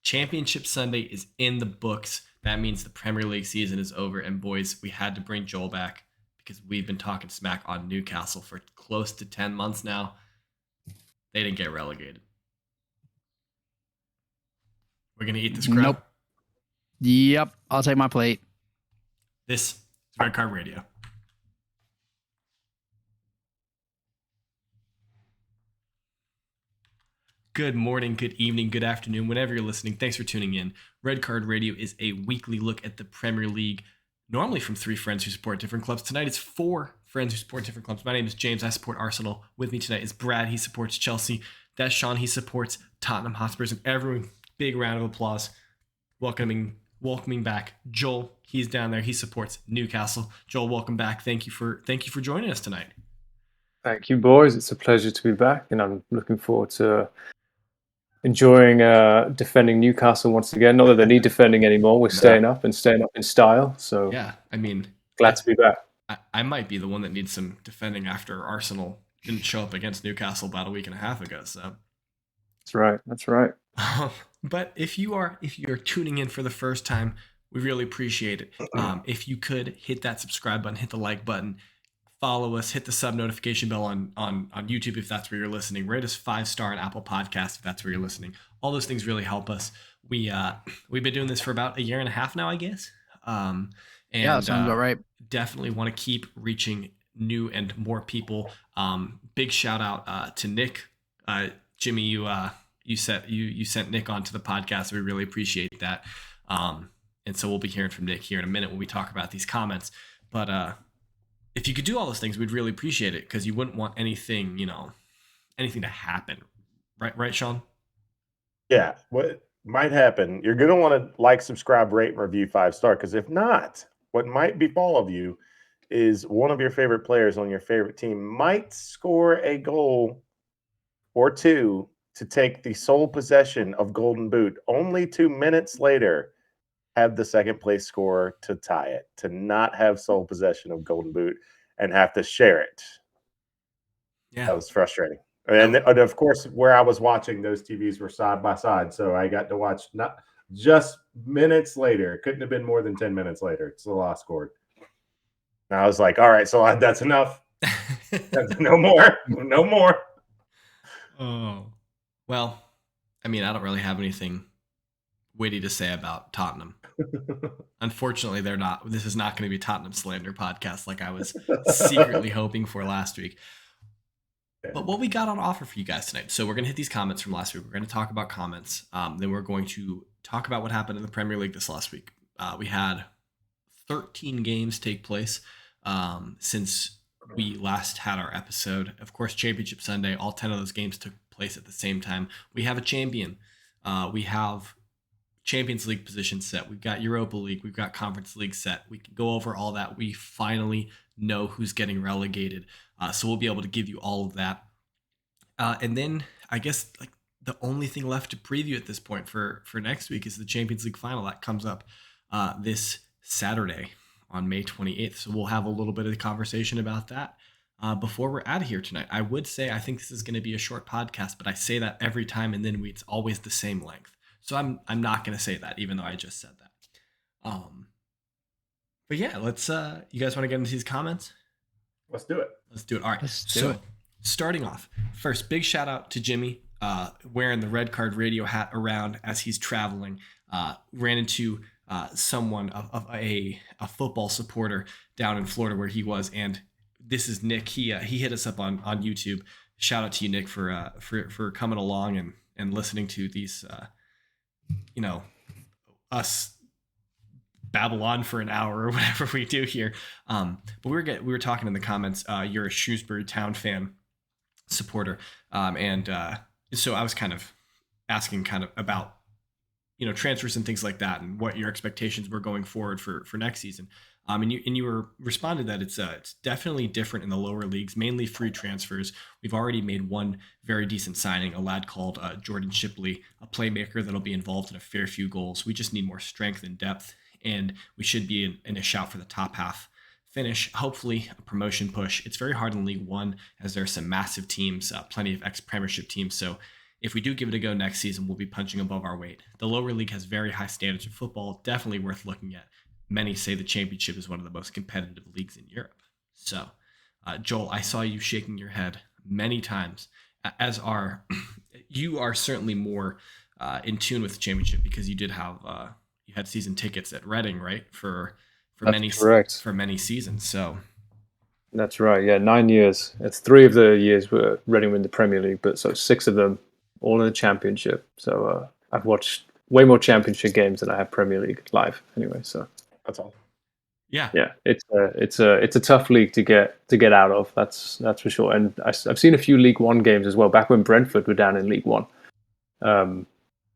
Championship Sunday is in the books. That means the Premier League season is over. And boys, we had to bring Joel back because we've been talking smack on Newcastle for close to 10 months now. They didn't get relegated. We're going to eat this crow? Nope. Yep. I'll take my plate. This is Red Card Radio. Good morning, good evening, good afternoon, whenever you're listening. Thanks for tuning in. Red Card Radio is a weekly look at the Premier League, normally from three friends who support different clubs. Tonight it's four friends who support different clubs. My name is James. I support Arsenal. With me tonight is Brad. He supports Chelsea. That's Sean. He supports Tottenham Hotspurs. And everyone, big round of applause, welcoming back Joel. He's down there. He supports Newcastle. Joel, welcome back. Thank you for joining us tonight. Thank you, boys. It's a pleasure to be back, and I'm looking forward to enjoying defending Newcastle once again. Not that they need defending anymore. We're staying up in style. So yeah, I mean, glad to be back. I might be the one that needs some defending after Arsenal didn't show up against Newcastle about a week and a half ago. So that's right. But if you're tuning in for the first time, we really appreciate it. If you could hit that subscribe button, hit the like button, follow us, hit the sub notification bell on YouTube if that's where you're listening. Rate us 5-star on Apple Podcasts if that's where you're listening. All those things really help us. We've been doing this for about a year and a half now, I guess. And yeah, sounds about right. Definitely want to keep reaching new and more people. Big shout out to Nick, Jimmy. You sent Nick onto the podcast. We really appreciate that. And so we'll be hearing from Nick here in a minute when we talk about these comments. But if you could do all those things, we'd really appreciate it because you wouldn't want anything to happen. Right, Sean? Yeah. What might happen, you're going to want to like, subscribe, rate, and review 5-star, because if not, what might befall of you is one of your favorite players on your favorite team might score a goal or two to take the sole possession of Golden Boot, only 2 minutes later have the second place scorer to tie it, to not have sole possession of Golden Boot and have to share it. Yeah, that was frustrating. And of course, where I was watching, those TVs were side by side, so I got to watch not just minutes later. It couldn't have been more than 10 minutes later. Salah scored. And I was like, all right, so that's enough. No more. Oh, well, I mean, I don't really have anything witty to say about Tottenham. Unfortunately, they're not. This is not going to be a Tottenham slander podcast like I was secretly hoping for last week. But what we got on offer for you guys tonight. So we're going to hit these comments from last week. We're going to talk about comments. Then we're going to talk about what happened in the Premier League this last week. We had 13 games take place since we last had our episode. Of course, Championship Sunday, all 10 of those games took place at the same time. We have a champion. We have Champions League position set. We've got Europa League. We've got Conference League set. We can go over all that. We finally know who's getting relegated. So we'll be able to give you all of that. And then I guess like the only thing left to preview at this point for next week is the Champions League final that comes up this Saturday on May 28th. So we'll have a little bit of the conversation about that before we're out of here tonight. I would say I think this is going to be a short podcast, but I say that every time and then it's always the same length. So I'm not going to say that, even though I just said that. But yeah, let's. You guys want to get into these comments? Let's do it. All right. Let's do it. Starting off, first, big shout out to Jimmy wearing the Red Card Radio hat around as he's traveling. Ran into someone of a football supporter down in Florida where he was, and this is Nick. He hit us up on YouTube. Shout out to you, Nick, for coming along and listening to these. Us babble on for an hour or whatever we do here. But we were talking in the comments. You're a Shrewsbury Town fan supporter, and so I was kind of asking about transfers and things like that, and what your expectations were going forward for next season. And you responded that it's definitely different in the lower leagues, mainly free transfers. We've already made one very decent signing, a lad called Jordan Shipley, a playmaker that'll be involved in a fair few goals. We just need more strength and depth, and we should be in a shout for the top half finish. Hopefully, a promotion push. It's very hard in League One as there are some massive teams, plenty of ex-Premiership teams. So if we do give it a go next season, we'll be punching above our weight. The lower league has very high standards of football, definitely worth looking at. Many say the championship is one of the most competitive leagues in Europe. So, Joel, I saw you shaking your head many times, as are you are certainly more in tune with the championship because you did have you had season tickets at Reading, right? For That's correct. for many seasons. So That's right. Yeah, 9 years. It's 3 of the years were Reading in the Premier League, but so 6 of them all in the Championship. So I've watched way more Championship games than I have Premier League live. Anyway, so That's all. yeah, it's a tough league to get out of. That's for sure. And I've seen a few League One games as well. Back when Brentford were down in League One,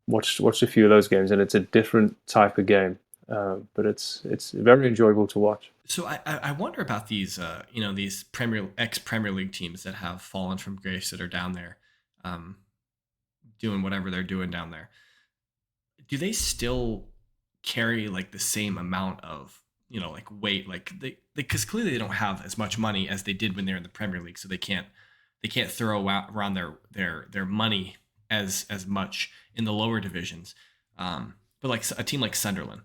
watched a few of those games, and it's a different type of game. But it's very enjoyable to watch. So I wonder about these these ex Premier League teams that have fallen from grace that are down there, doing whatever they're doing down there. Do they still carry like the same amount of like weight, like they because clearly they don't have as much money as they did when they're in the Premier League, so they can't throw around their money as much in the lower divisions. But like a team like Sunderland,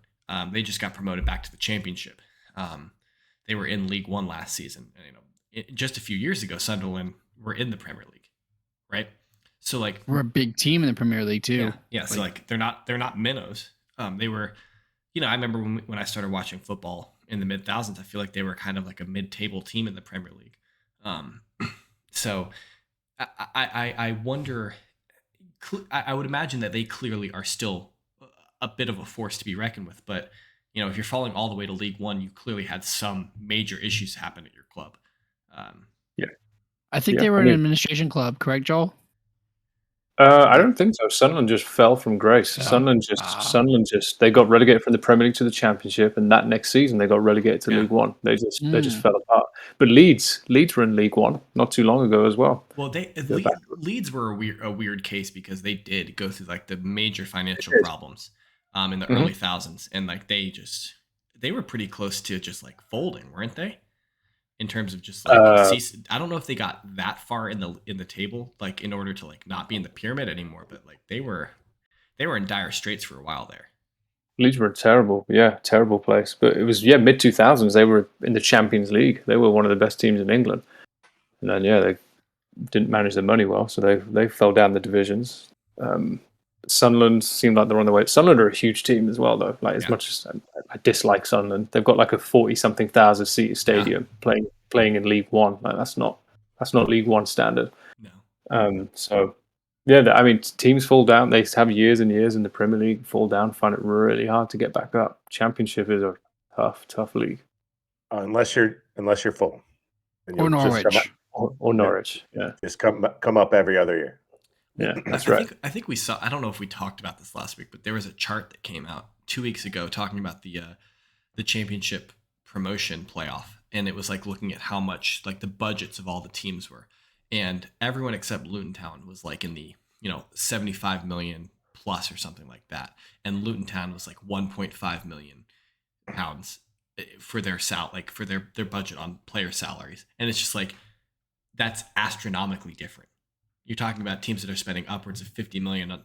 they just got promoted back to the Championship. They were in League One last season. Just a few years ago, Sunderland were in the Premier League, right? So like we're a big team in the Premier League too. Yeah. So like they're not minnows. They were, I remember when I started watching football in the mid thousands, I feel like they were kind of like a mid-table team in the Premier League. So I wonder. I would imagine that they clearly are still a bit of a force to be reckoned with, but if you're falling all the way to League One, you clearly had some major issues happen at your club. I think they were an administration club, correct, Joel? I don't think so. Sunderland just fell from grace. No. Sunderland just they got relegated from the Premier League to the Championship, and that next season they got relegated to League One. They just fell apart. But Leeds were in League One not too long ago as well. Well, Leeds were a weird case because they did go through like the major financial problems in the early thousands, and like they were pretty close to just like folding, weren't they? In terms of just like, I don't know if they got that far in the table, like in order to like not be in the pyramid anymore, but like they were in dire straits for a while there. Leeds were terrible place. But it was mid 2000s. They were in the Champions League. They were one of the best teams in England, and then they didn't manage their money well, so they fell down the divisions. Sunderland seemed like they're on the way. Sunderland are a huge team as well, though. Like as much as I dislike Sunderland, they've got like a 40-something thousand seat stadium playing in League One. Like that's not League One standard. No. So I mean, teams fall down. They have years and years in the Premier League, fall down, find it really hard to get back up. Championship is a tough league. Unless you're full. Or Norwich. Or Norwich. Yeah. Just come up every other year. Yeah, that's right. I think we saw. I don't know if we talked about this last week, but there was a chart that came out 2 weeks ago talking about the championship promotion playoff, and it was like looking at how much like the budgets of all the teams were, and everyone except Luton Town was like in the 75 million plus or something like that, and Luton Town was like 1.5 million pounds for their for their budget on player salaries, and it's just like that's astronomically different. You're talking about teams that are spending upwards of 50 million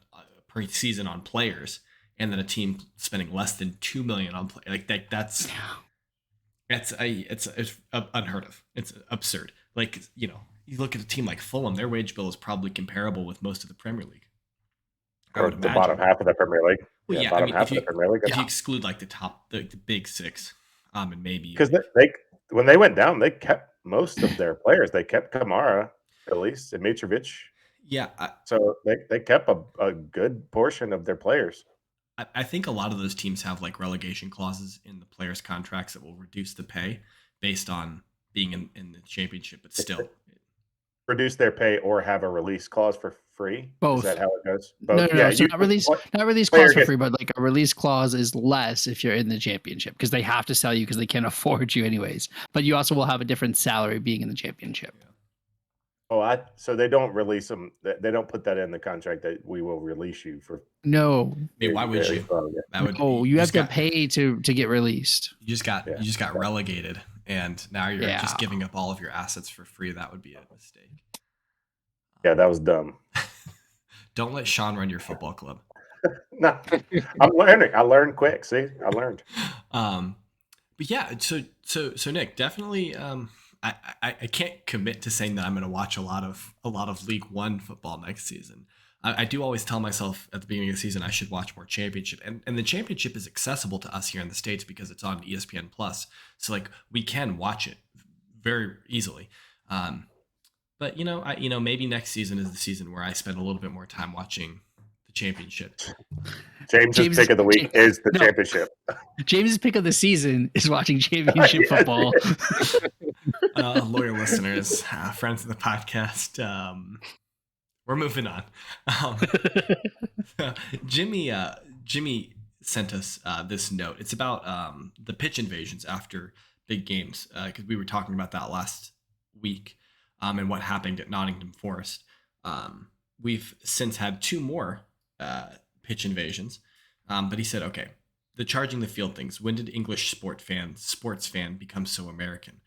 per season on players, and then a team spending less than 2 million on play. Like that's unheard of. It's absurd. Like you look at a team like Fulham, their wage bill is probably comparable with most of the Premier League. Or the bottom half of the Premier League. Well, bottom half of the Premier League. If you exclude like the big six, and maybe because they when they went down, they kept most of their players. They kept Kamara at least and Mitrovic. Yeah. So they kept a good portion of their players. I think a lot of those teams have like relegation clauses in the players' contracts that will reduce the pay based on being in the championship, but still. Reduce their pay or have a release clause for free? Both. Is that how it goes? Both. No. Yeah, so not release clause for free, but like a release clause is less if you're in the championship because they have to sell you because they can't afford you anyways. But you also will have a different salary being in the championship. Yeah. Oh, so they don't release them. They don't put that in the contract that we will release you for. No. Why would you? That would. Oh, you have to pay to get released. You just got relegated, and now you're just giving up all of your assets for free. That would be a mistake. Yeah, that was dumb. Don't let Sean run your football club. No, I'm learning. I learned quick. See, I learned. But yeah, so Nick, definitely. I can't commit to saying that I'm going to watch a lot of League One football next season. I do always tell myself at the beginning of the season I should watch more Championship, and the Championship is accessible to us here in the States because it's on ESPN Plus. So like we can watch it very easily. But maybe next season is the season where I spend a little bit more time watching the Championship. James's pick of the week is the Championship. James's pick of the season is watching Championship football. Loyal listeners, friends of the podcast, we're moving on. Jimmy sent us this note. It's about the pitch invasions after big games, because we were talking about that last week, and what happened at Nottingham Forest. We've since had 2 more pitch invasions, but he said, okay, the charging the field things. When did English sports fan become so American?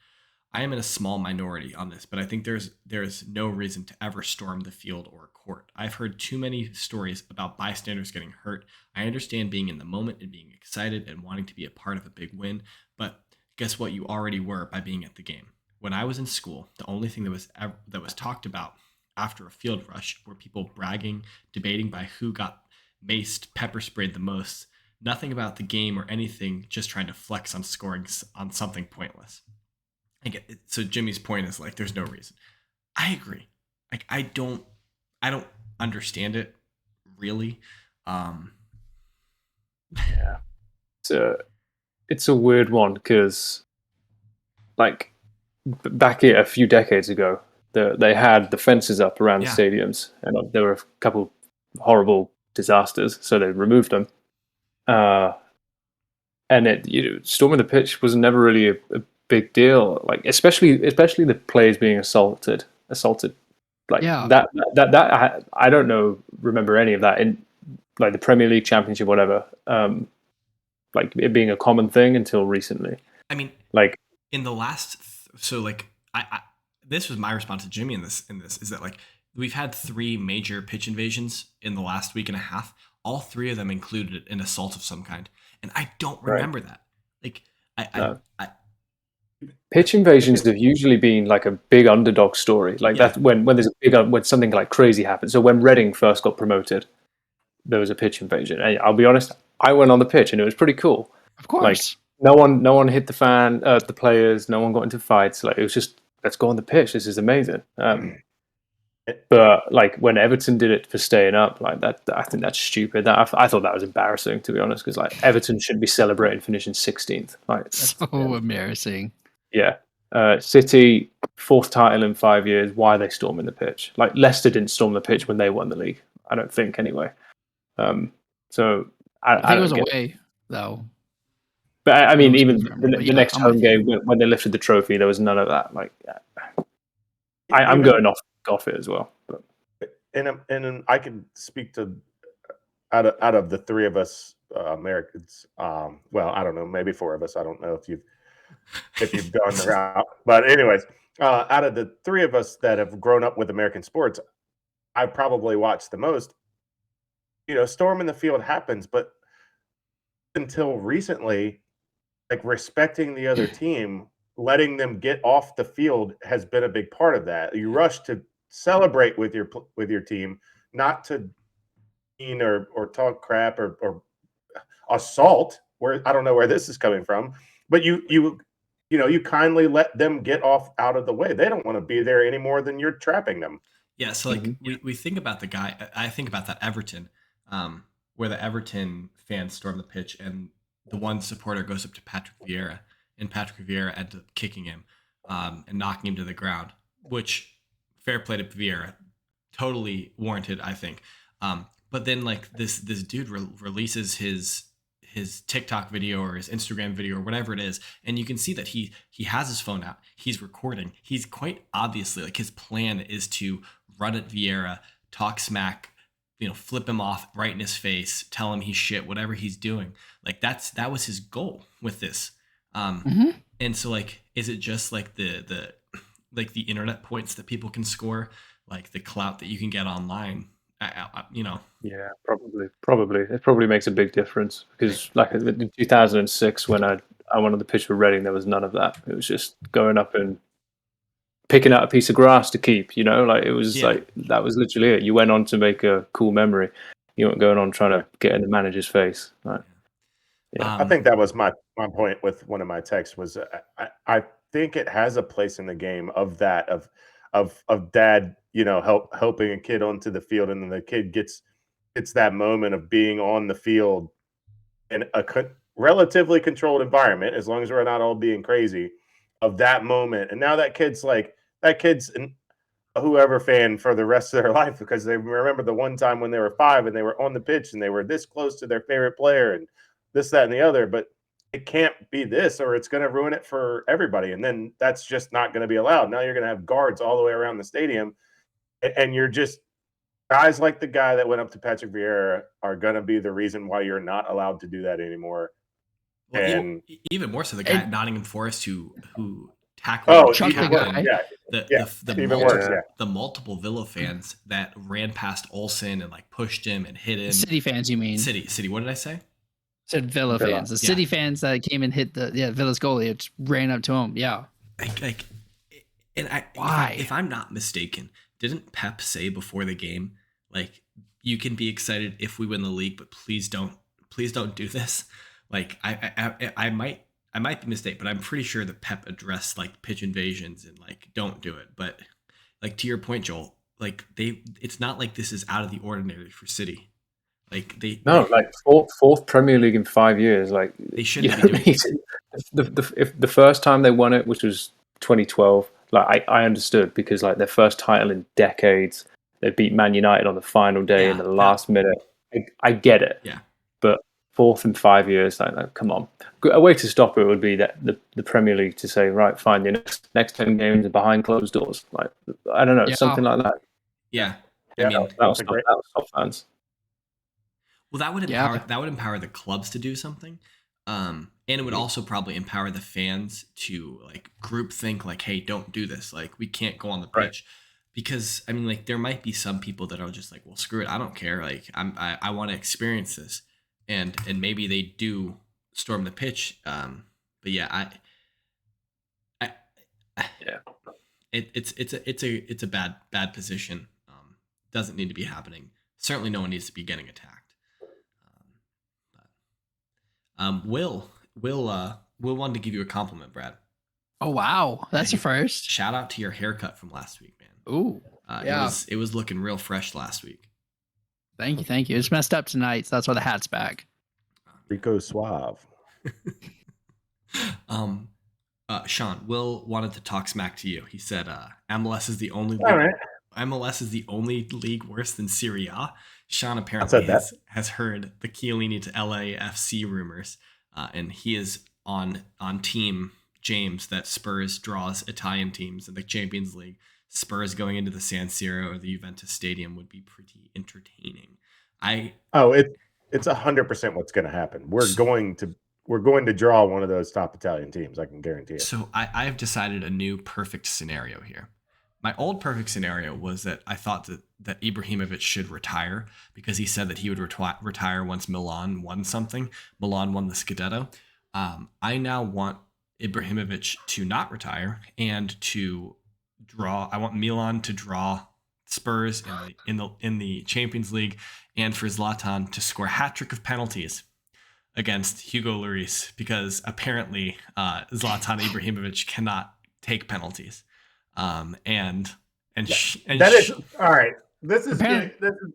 I am in a small minority on this, but I think there's no reason to ever storm the field or court. I've heard too many stories about bystanders getting hurt. I understand being in the moment and being excited and wanting to be a part of a big win, but guess what? You already were by being at the game. When I was in school, the only thing that was talked about after a field rush were people bragging, debating by who got maced, pepper sprayed the most. Nothing about the game or anything, just trying to flex on scoring on something pointless. I get it. So Jimmy's point is like, there's no reason. I agree. Like, I don't understand it really. Yeah, it's a weird one because, like, back here a few decades ago, they had the fences up around the stadiums, and there were a couple horrible disasters, so they removed them. And storming the pitch was never really a big deal, like especially the players being assaulted like that I don't remember any of that in like the Premier League, Championship, whatever, like it being a common thing until recently. I mean, like in the last I this was my response to Jimmy in this is that like we've had 3 major pitch invasions in the last week and a half. All 3 of them included an assault of some kind, and I don't remember that. Like I pitch invasions have usually been like a big underdog story, like that when there's when something like crazy happens. So when Reading first got promoted, there was a pitch invasion, and I'll be honest, I went on the pitch and it was pretty cool. Of course, like no one hit the players, no one got into fights. Like it was just, let's go on the pitch, this is amazing. But like when Everton did it for staying up, like that, I think that's stupid. I thought that was embarrassing, to be honest, because like Everton should be celebrating finishing 16th. Like so embarrassing. Yeah. City, 4th title in 5 years. Why are they storming the pitch? Like Leicester didn't storm the pitch when they won the league, I don't think, anyway. So I think it was away though. But I mean, even the next home game when they lifted the trophy, there was none of that. Like, I'm going off it as well. But and I can speak to out of the 3 of us Americans. Well, I don't know, maybe 4 of us. I don't know if you've gone the route, but anyways, out of the 3 of us that have grown up with American sports, I probably watched the most. Storm in the field happens, but until recently, like respecting the other team, letting them get off the field has been a big part of that. You rush to celebrate with your team, not to mean or talk crap or assault. Where I don't know where this is coming from, but you kindly let them get out of the way. They don't want to be there any more than you're trapping them. Yeah, so like we think about the guy. I think about that Everton, where the Everton fans storm the pitch, and the one supporter goes up to Patrick Vieira, and Patrick Vieira ends up kicking him and knocking him to the ground. Which, fair play to Vieira, totally warranted, I think. But then like this dude releases his TikTok video or his Instagram video or whatever it is, and you can see that he has his phone out. He's recording. He's quite obviously, like, his plan is to run at Vieira, talk smack, flip him off right in his face, tell him he's shit, whatever he's doing. Like that was his goal with this. And so like, is it just like the internet points that people can score, like the clout that you can get online Yeah, probably. It probably makes a big difference because, like in 2006, when I went on the pitch for Reading, there was none of that. It was just going up and picking out a piece of grass to keep. Like it was like that was literally it. You went on to make a cool memory. You weren't going on trying to get in the manager's face. Right? I think that was my point with one of my texts was I think it has a place in the game of that of dad helping a kid onto the field, and then the kid gets that moment of being on the field in a relatively controlled environment, as long as we're not all being crazy, of that moment. And now that kid's an whoever fan for the rest of their life, because they remember the one time when they were 5 and they were on the pitch and they were this close to their favorite player and this, that, and the other. But it can't be this, or it's going to ruin it for everybody. And then that's just not going to be allowed. Now you're going to have guards all the way around the stadium, and you're just guys like the guy that went up to Patrick Vieira are going to be the reason why you're not allowed to do that anymore. Well, and even more so, the guy at Nottingham Forest who tackled Chuck the guy. the multiple Villa fans that ran past Olsen and like pushed him and hit him. City fans, you mean? City. What did I say? Said Villa fans. The City fans that came and hit Villa's goalie. It just ran up to him. Yeah. Why? If I'm not mistaken, didn't Pep say before the game, like, you can be excited if we win the league, but please don't do this. Like, I might be mistaken, but I'm pretty sure that Pep addressed like pitch invasions and like don't do it. But like, to your point, Joel, like it's not like this is out of the ordinary for City. Like fourth Premier League in 5 years. Like they shouldn't be doing it. If the first time they won it, which was 2012, like I understood because like their first title in decades, they beat Man United on the final day in the last minute. I get it. Yeah. But fourth in 5 years, like come on. A way to stop it would be that the Premier League to say, right, fine, the next 10 games are behind closed doors. Like I don't know, something like that. Yeah. I mean, that would stop fans. Well, that would empower the clubs to do something, and it would also probably empower the fans to like group think like, hey, don't do this. Like, we can't go on the pitch, because I mean, like, there might be some people that are just like, well, screw it, I don't care. Like, I want to experience this, and maybe they do storm the pitch. But yeah, it's a bad position. Doesn't need to be happening. Certainly, no one needs to be getting attacked. Will wanted to give you a compliment, Brad. Oh wow, that's a first. Shout out to your haircut from last week, man. Ooh, it was looking real fresh last week. Thank you. It's messed up tonight, so that's why the hat's back. Rico Suave. Sean, Will wanted to talk smack to you. He said MLS is the only league. All right. MLS is the only league worse than Serie A. Sean apparently has heard the Chiellini to LAFC rumors, and he is on Team James that Spurs draws Italian teams in the Champions League. Spurs going into the San Siro or the Juventus Stadium would be pretty entertaining. It's 100% what's going to happen. We're going to draw one of those top Italian teams. I can guarantee it. So I have decided a new perfect scenario here. My old perfect scenario was that I thought that Ibrahimovic should retire because he said that he would retire once Milan won something. Milan won the Scudetto. I now want Ibrahimovic to not retire and to draw. I want Milan to draw Spurs in the Champions League, and for Zlatan to score a hat-trick of penalties against Hugo Lloris, because apparently Zlatan Ibrahimovic cannot take penalties. That is all right. This is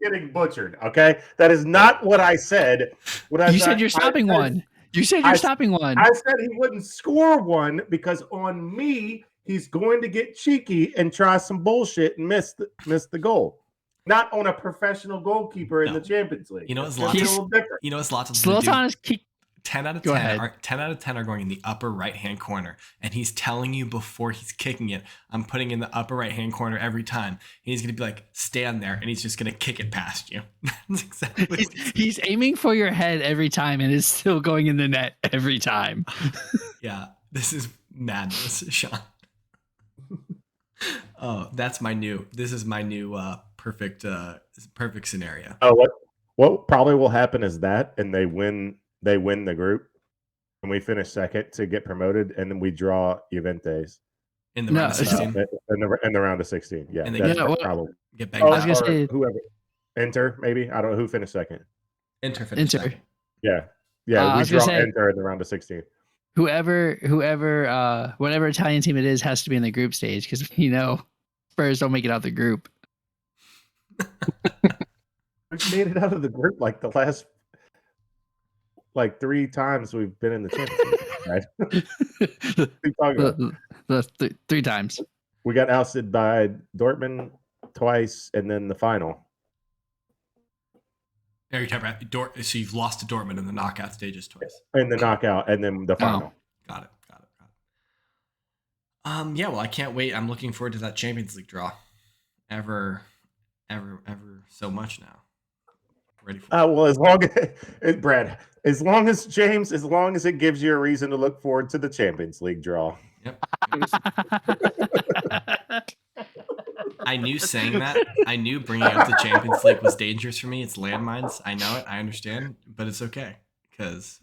getting butchered. Okay, that is not what I said. You said you're stopping one. You said you're stopping one. I said he wouldn't score one because on me he's going to get cheeky and try some bullshit and miss the goal. Not on a professional goalkeeper in the Champions League. You know, Zlatan is 10 out of 10 are going in the upper right-hand corner, and he's telling you before he's kicking it, I'm putting in the upper right-hand corner every time. And he's going to be like, stand there, and he's just going to kick it past you. That's exactly he's aiming for your head every time, and is still going in the net every time. Yeah, this is madness, Sean. Oh, this is my new perfect scenario. Oh, what probably will happen is that, and they win the group, and we finish second to get promoted, and then we draw Juventus In the round of 16. in the round of 16. Yeah, And they that's get- probably get banged I was out. gonna say whoever. Inter, maybe. I don't know who finished second. Inter finished Inter. second. Yeah. I We was gonna draw say- Inter in the round of 16. whatever Italian team it is has to be in the group stage because Spurs don't make it out the group. We've made it out of the group like the last 3 times we've been in the Champions League. Right? What are you talking about? the 3 times. We got ousted by Dortmund twice, and then the final. You're talking about so you've lost to Dortmund in the knockout stages twice. In the knockout, and then the final. Got it. Yeah, well, I can't wait. I'm looking forward to that Champions League draw. Ever so much now. Ready for it. Well, as long as Brad, as long as it gives you a reason to look forward to the Champions League draw. Yep. I knew saying that. I knew bringing up the Champions League was dangerous for me. It's landmines. I know it. I understand, but it's okay because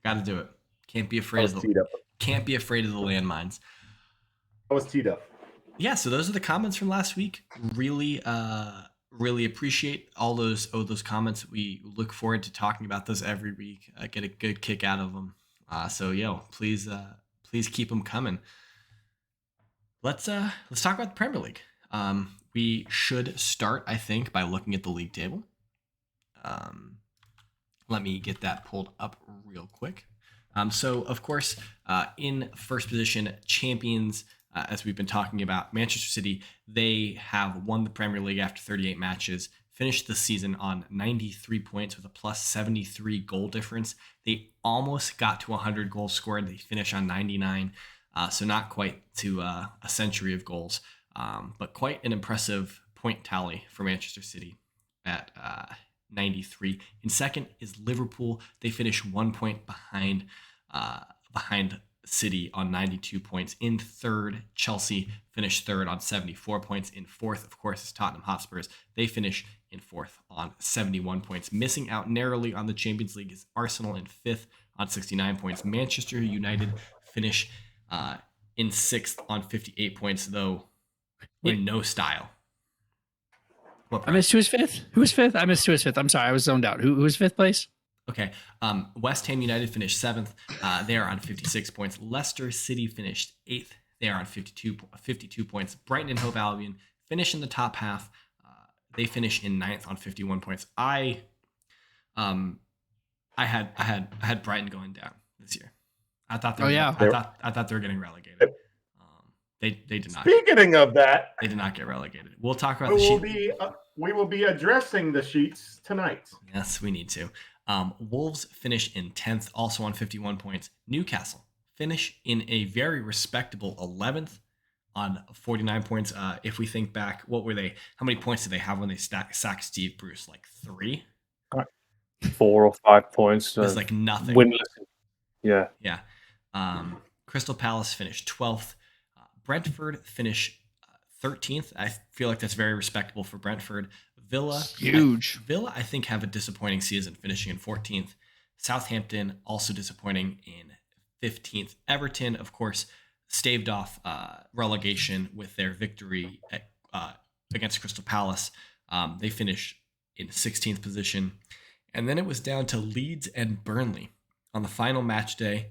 got to do it. Can't be afraid of the landmines. I was teed up. Yeah. So those are the comments from last week. Really appreciate all those comments. We look forward to talking about those every week. Get a good kick out of them. Please keep them coming. Let's talk about the Premier League. We should start, I think, by looking at the league table. Let me get that pulled up real quick. So, of course, in first position, champions, as we've been talking about, Manchester City, they have won the Premier League after 38 matches, finished the season on 93 points with a plus 73 goal difference. They almost got to 100 goals scored. They finish on 99. So not quite to a century of goals, but quite an impressive point tally for Manchester City at 93. In second is Liverpool. They finish 1 point behind City on 92 points. In third, Chelsea finished third on 74 points. In fourth, of course, is Tottenham Hotspurs. They finish in fourth on 71 points. Missing out narrowly on the Champions League is Arsenal in fifth on 69 points. Manchester United finish in sixth on 58 points, though in no style. I missed who was fifth? Who was fifth? I missed who was fifth. I'm sorry, I was zoned out. Who was fifth place? Okay. West Ham United finished seventh. They are on 56 points. Leicester City finished eighth. They are on 52 points. Brighton and Hove Albion finish in the top half. They finish in ninth on 51 points. I had Brighton going down this year. I thought they were, I thought they were getting relegated. They did not. Speaking of that, they did not get relegated. We'll talk about we will be addressing the sheets tonight. Yes, we need to. Wolves finish in 10th, also on 51 points. Newcastle finish in a very respectable 11th on 49 points. If we think back, what were they? How many points did they have when they sacked Steve Bruce? Like 3? 4 or 5 points. It's like nothing. Winless. Yeah. Yeah. Crystal Palace finished 12th. Brentford finish 13th. I feel like that's very respectable for Brentford. Villa, huge. Villa, I think, have a disappointing season, finishing in 14th. Southampton also disappointing in 15th. Everton, of course, staved off relegation with their victory against Crystal Palace. They finish in 16th position. And then it was down to Leeds and Burnley. On the final match day,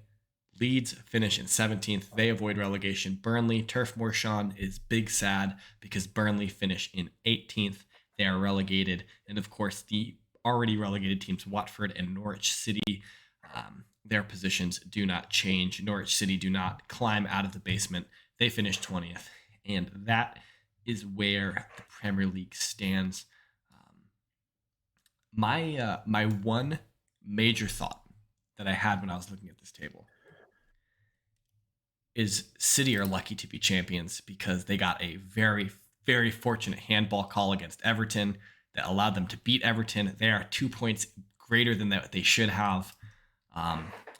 Leeds finish in 17th. They avoid relegation. Burnley, Turf Morshawn is big sad because Burnley finish in 18th. They are relegated. And of course, the already relegated teams, Watford and Norwich City, their positions do not change. Norwich City do not climb out of the basement. They finish 20th. And that is where the Premier League stands. My one major thought that I had when I was looking at this table is City are lucky to be champions because they got a very, very fortunate handball call against Everton that allowed them to beat Everton. They are 2 points greater than that they should have.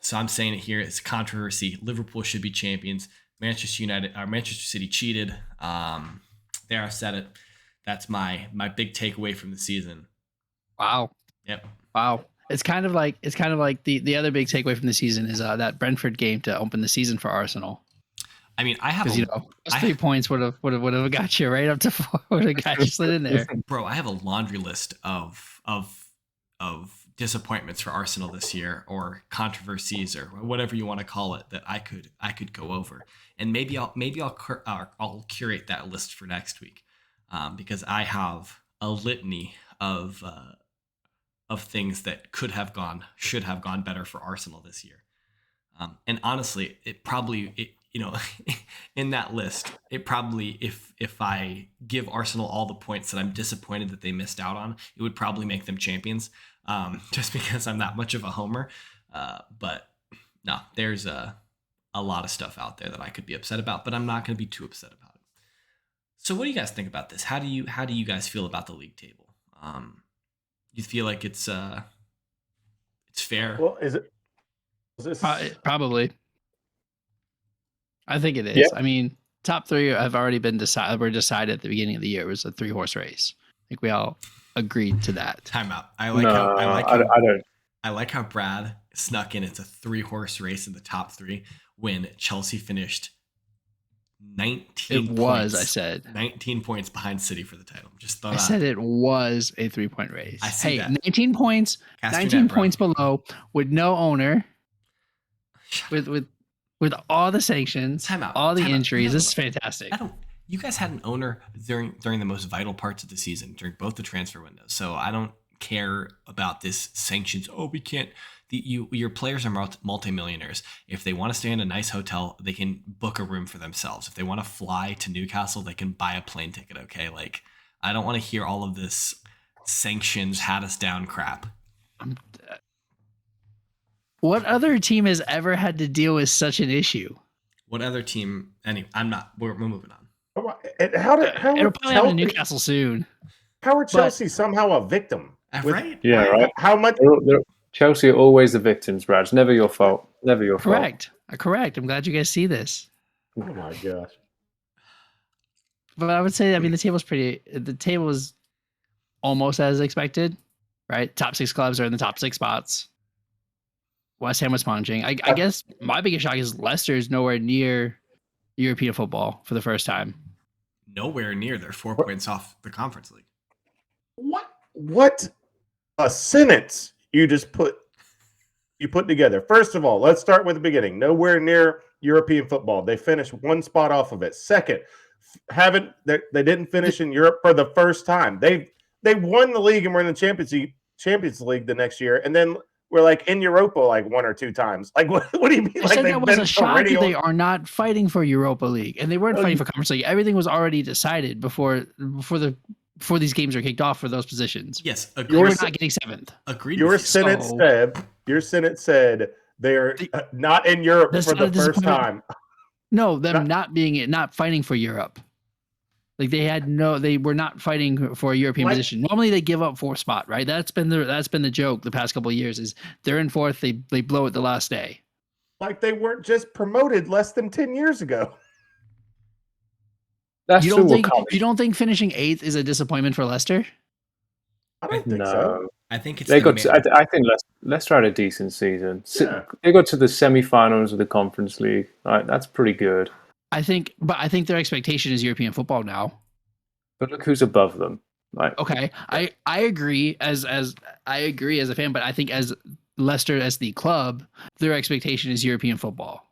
So I'm saying it here. It's controversy. Liverpool should be champions. Manchester City cheated. There, I said it. That's my big takeaway from the season. Wow. Yep. Wow. It's kind of like the other big takeaway from the season is that Brentford game to open the season for Arsenal. I mean, I have those 3 points would have got you right up to 4. Would have got you slid in there, bro. I have a laundry list of disappointments for Arsenal this year, or controversies, or whatever you want to call it, that I could go over, and maybe I'll curate that list for next week, because I have a litany of things that should have gone better for Arsenal this year. And honestly, in that list, it probably, if I give Arsenal all the points that I'm disappointed that they missed out on, it would probably make them champions, just because I'm that much of a homer. But no, there's a lot of stuff out there that I could be upset about, but I'm not going to be too upset about it. So what do you guys think about this? How do you guys feel about the league table? You feel like it's fair? Well, is this probably. I think it is. Yeah. I mean, top 3 have already been decided. Were decided at the beginning of the year. It was a 3-horse race. I think we all agreed to that. Time out. I like how Brad snuck in. It's a 3-horse race in the top 3 when Chelsea finished 19 It points. was, I said. 19 points behind City for the title. I said it was a 3-point race. I see that. 19 points. Cast 19 points below, with no owner, with all the sanctions, all the injuries. This is fantastic. You guys had an owner during the most vital parts of the season, during both the transfer windows. So I don't care about this sanctions. Oh, we can't. Your players are multimillionaires. If they want to stay in a nice hotel, they can book a room for themselves. If they want to fly to Newcastle, they can buy a plane ticket. Okay, like, I don't want to hear all of this sanctions had us down crap. What other team has ever had to deal with such an issue? What other team? We're moving on. How it'll probably happen to Newcastle soon. How are Chelsea somehow a victim? Right? Yeah, right. How much? Chelsea are always the victims, Brad. It's never your fault. Never your fault. Correct. I'm glad you guys see this. Oh my gosh. But I would say, I mean, the table is almost as expected, right? Top 6 clubs are in the top 6 spots. West Ham was sponging. I guess my biggest shock is Leicester is nowhere near European football for the first time. Nowhere near. They're 4 points off the Conference League. What a sentence you just put together. First of all, let's start with the beginning. Nowhere near European football. They finished 1 spot off of it. Second, they didn't finish in Europe for the first time. They won the league and were in the Champions League the next year, and then we're like in Europa like 1 or 2 times. Like, what do you mean? I said that was a shock that they are not fighting for Europa League, and they weren't fighting for Conference League. Everything was already decided before these games are kicked off for those positions. Yes, agreed. We're not getting 7th. Agreed. Your sentence said they are not in Europe for the first time. No, not fighting for Europe. Like they were not fighting for a European position. Normally they give up 4th spot, right? That's been the joke the past couple of years is they're in 4th, they blow it the last day. Like they weren't just promoted less than 10 years ago. You don't think finishing 8th is a disappointment for Leicester? I don't think so. I think it's I think Leicester had a decent season. Yeah. They got to the semi-finals of the Conference League. Right, that's pretty good. I think their expectation is European football now. But look who's above them. Like, okay, I agree as a fan, but I think as Leicester as the club, their expectation is European football.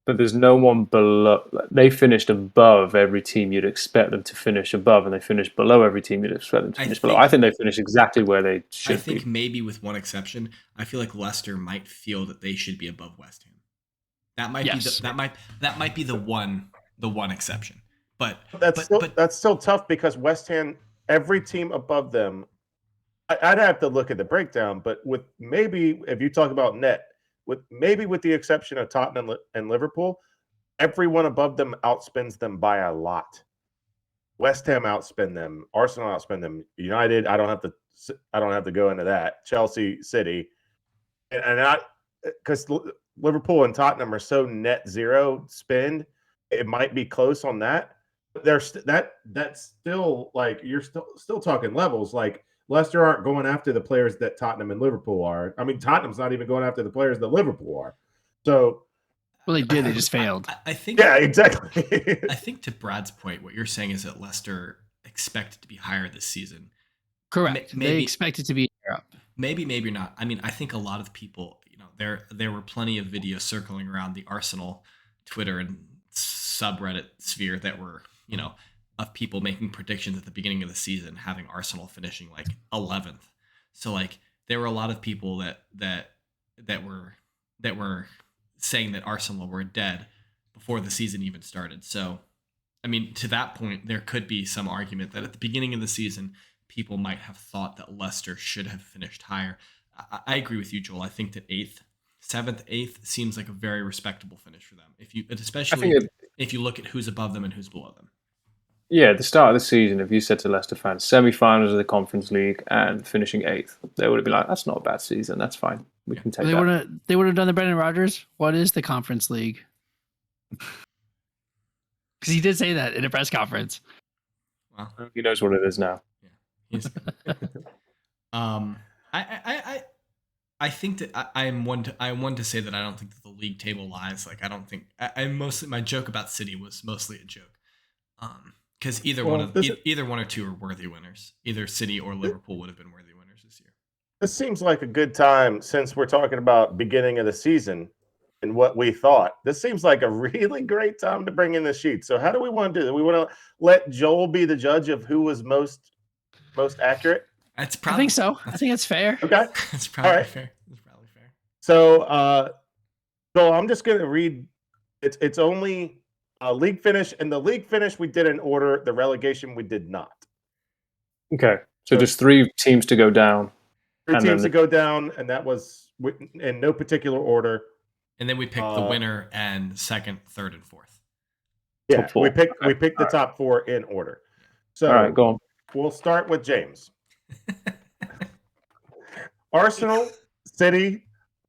But there's no one below. They finished above every team you'd expect them to finish above, and they finished below every team you'd expect them to finish below. I think they finished exactly where they should be. I think maybe with one exception, I feel like Leicester might feel that they should be above West Ham. That might be the one exception. But that's still tough because West Ham, every team above them, I'd have to look at the breakdown. But with maybe if you talk about net. With the exception of Tottenham and Liverpool, everyone above them outspends them by a lot. West Ham outspend them. Arsenal outspend them. United, I don't have to go into that. Chelsea, City, and not because Liverpool and Tottenham are so net zero spend. It might be close on that, That's still like you're still talking levels. Like Leicester aren't going after the players that Tottenham and Liverpool are. I mean, Tottenham's not even going after the players that Liverpool are. So Well, they did. They just failed. I think. yeah, exactly. I think to Brad's point, what you're saying is that Leicester expected to be higher this season. Correct. They Maybe expect it to be up. maybe not. I mean, I think a lot of people, there were plenty of videos circling around the Arsenal Twitter and subreddit sphere that were, of people making predictions at the beginning of the season, having Arsenal finishing like 11th. So like there were a lot of people that were saying that Arsenal were dead before the season even started. So I mean, to that point, there could be some argument that at the beginning of the season, people might have thought that Leicester should have finished higher. I agree with you, Joel. I think that seventh, eighth seems like a very respectable finish for them. Especially if you look at who's above them and who's below them. Yeah, at the start of the season, if you said to Leicester fans, semi-finals of the Conference League and finishing 8th, they would have been like, that's not a bad season. That's fine. We can take that. They would have done the Brendan Rodgers. What is the Conference League? Because he did say that in a press conference. Well, he knows what it is now. Yeah, I think that I'm one to say that I don't think that the league table lies. Like I don't think I mostly my joke about City was mostly a joke. Because either one or two are worthy winners. Either City or Liverpool would have been worthy winners this year. This seems like a good time since we're talking about beginning of the season and what we thought. This seems like a really great time to bring in the sheet. So how do we want to do that? We want to let Joel be the judge of who was most accurate? I think so. I think that's fair. Okay. That's probably fair. That's probably fair. So Joel, I'm just gonna read it's only league finish, and the league finish we did in order, the relegation we did not. Okay. So just 3 teams to go down. 3 teams to go down, and that was in no particular order. And then we picked the winner and second, third, and fourth. Yeah, we picked the top 4 in order. So all right, go on. We'll start with James. Arsenal, City,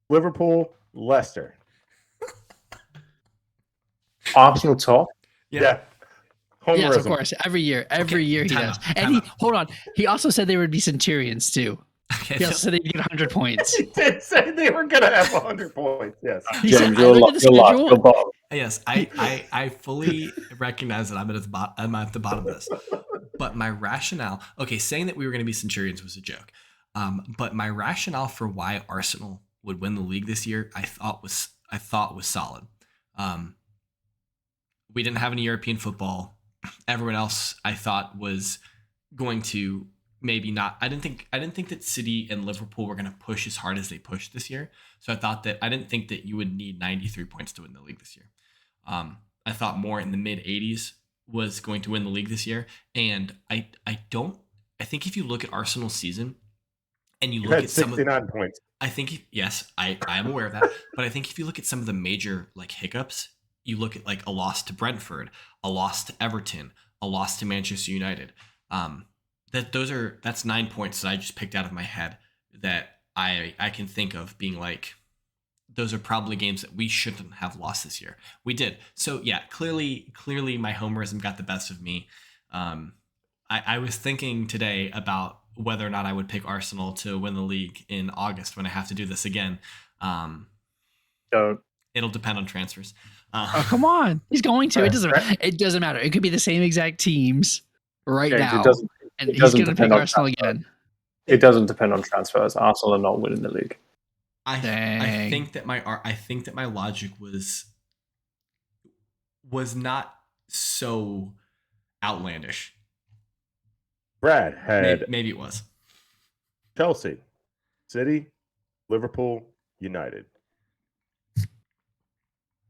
Liverpool, Leicester. Arsenal top? Yeah. Yes, of course. Every year he does. And hold on. He also said they would be Centurions too. Okay, he also said they'd get 100 points. He did say they were going to have 100 points. Yes. James, you're bottom. Yes, I fully recognize that I'm at the bottom of this. But my rationale, saying that we were going to be Centurions was a joke. But my rationale for why Arsenal would win the league this year, I thought was solid. We didn't have any European football. Everyone else I thought was going to maybe not. I didn't think that City and Liverpool were going to push as hard as they pushed this year. So I didn't think that you would need 93 points to win the league this year. I thought more in the mid 80s was going to win the league this year. And I think if you look at Arsenal's season and you look at 69 points. I think, yes, I am aware of that. But I think if you look at some of the major like hiccups, you look at like a loss to Brentford, a loss to Everton, a loss to Manchester United. That's 9 points that I just picked out of my head that I can think of being like, those are probably games that we shouldn't have lost this year. We did. So yeah, clearly my homerism got the best of me. I was thinking today about whether or not I would pick Arsenal to win the league in August when I have to do this again. It'll depend on transfers. Come on, he's going to. It doesn't matter. It could be the same exact teams now, and he's going to pick Arsenal again. It doesn't depend on transfers. Arsenal are not winning the league. I think that my logic was not so outlandish. Brad had maybe it was Chelsea, City, Liverpool, United.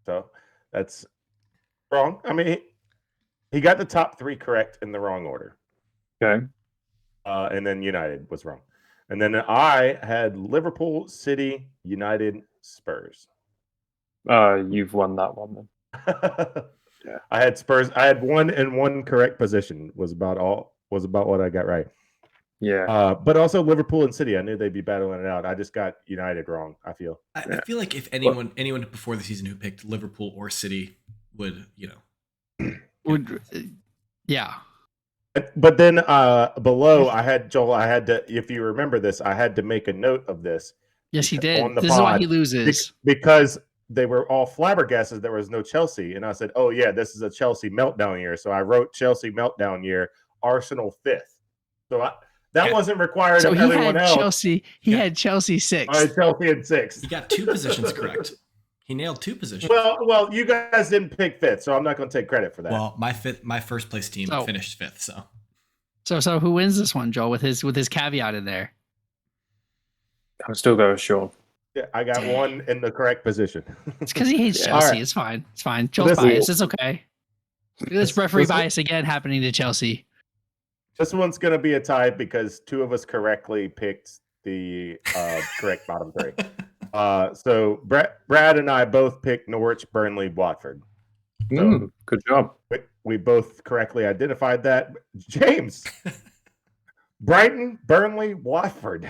So that's wrong. I mean, he got the top 3 correct in the wrong order. Okay. And then United was wrong. And then I had Liverpool, City, United, Spurs. You've won that one then. Yeah. I had Spurs. I had 1 in 1 correct position. Was about what I got right. Yeah. But also Liverpool and City. I knew they'd be battling it out. I just got United wrong, I feel. I feel like if anyone before the season who picked Liverpool or City would, Yeah. But then below, I had to, if you remember this, I had to make a note of this. Yes, he on did. the This is why pod he loses. because they were all flabbergasted there was no Chelsea, and I said, "Oh yeah, this is a Chelsea meltdown year." So I wrote Chelsea meltdown year, Arsenal 5th. So that wasn't required So of he everyone had else. Chelsea. He had Chelsea I 6th. had Chelsea in 6th. He got 2 positions correct. He nailed 2 positions. Well, you guys didn't pick 5th, so I'm not going to take credit for that. Well, my first place team finished 5th. So who wins this one, Joel? With his caveat in there. I'm still going Sean. Yeah, I got one in the correct position. It's because he hates Yeah. Chelsea. Right. It's fine. It's fine. Joel's biased. It's okay. This referee bias again happening to Chelsea. This one's going to be a tie because 2 of us correctly picked the correct bottom 3. So Brad and I both picked Norwich, Burnley, Watford. So good job. we both correctly identified that. James, Brighton, Burnley, Watford.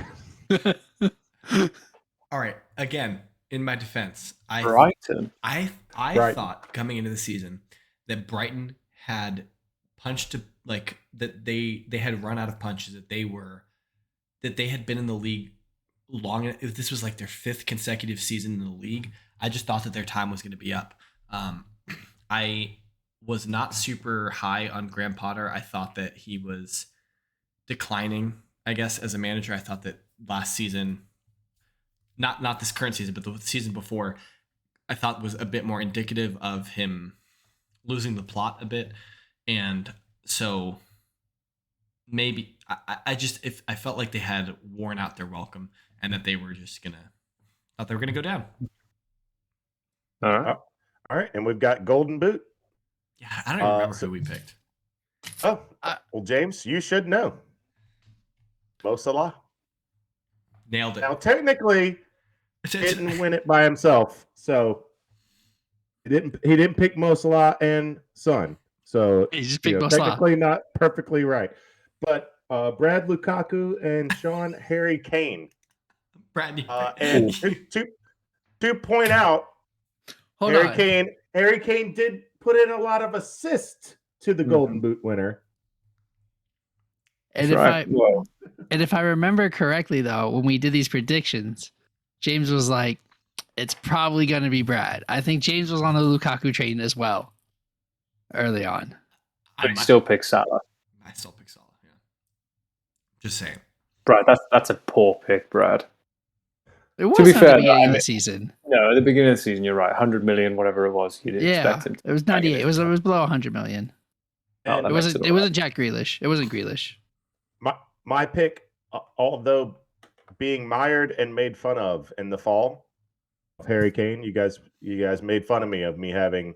All right. Again, in my defense, Brighton. I Brighton. thought coming into the season that Brighton had punched that they had run out of punches, that they had been in the league long. If this was like their 5th consecutive season in the league, I just thought that their time was going to be up. I was not super high on Graham Potter. I thought that he was declining, I guess, as a manager. I thought that last season, not this current season, but the season before, I thought was a bit more indicative of him losing the plot a bit. And so maybe I felt like they had worn out their welcome and that they were just thought they were gonna go down. All right, and we've got Golden Boot. Yeah, I don't even remember who we picked. Oh, well, James, you should know. Mo Salah. Nailed it. Now, technically, he didn't win it by himself, so he didn't pick Mo Salah and Son. So he just picked Mo Salah. Technically not perfectly right. But Brad Lukaku and Sean Harry Kane. Brad, and to point out, Harry Kane did put in a lot of assists to the Golden Boot winner. And if I remember correctly, though, when we did these predictions, James was like, "It's probably going to be Brad." I think James was on the Lukaku train as well early on. But he still picks Salah. I still pick Salah. Yeah, just saying. Brad, that's a poor pick, Brad. It was to be fair, at the beginning of the season. No, at the beginning of the season, you're right. 100 million, whatever it was, you didn't expect him to. It was 98. It was below 100 million. Oh, it wasn't Jack Grealish. It wasn't Grealish. My pick, although being mired and made fun of in the fall of Harry Kane, you guys made fun of me having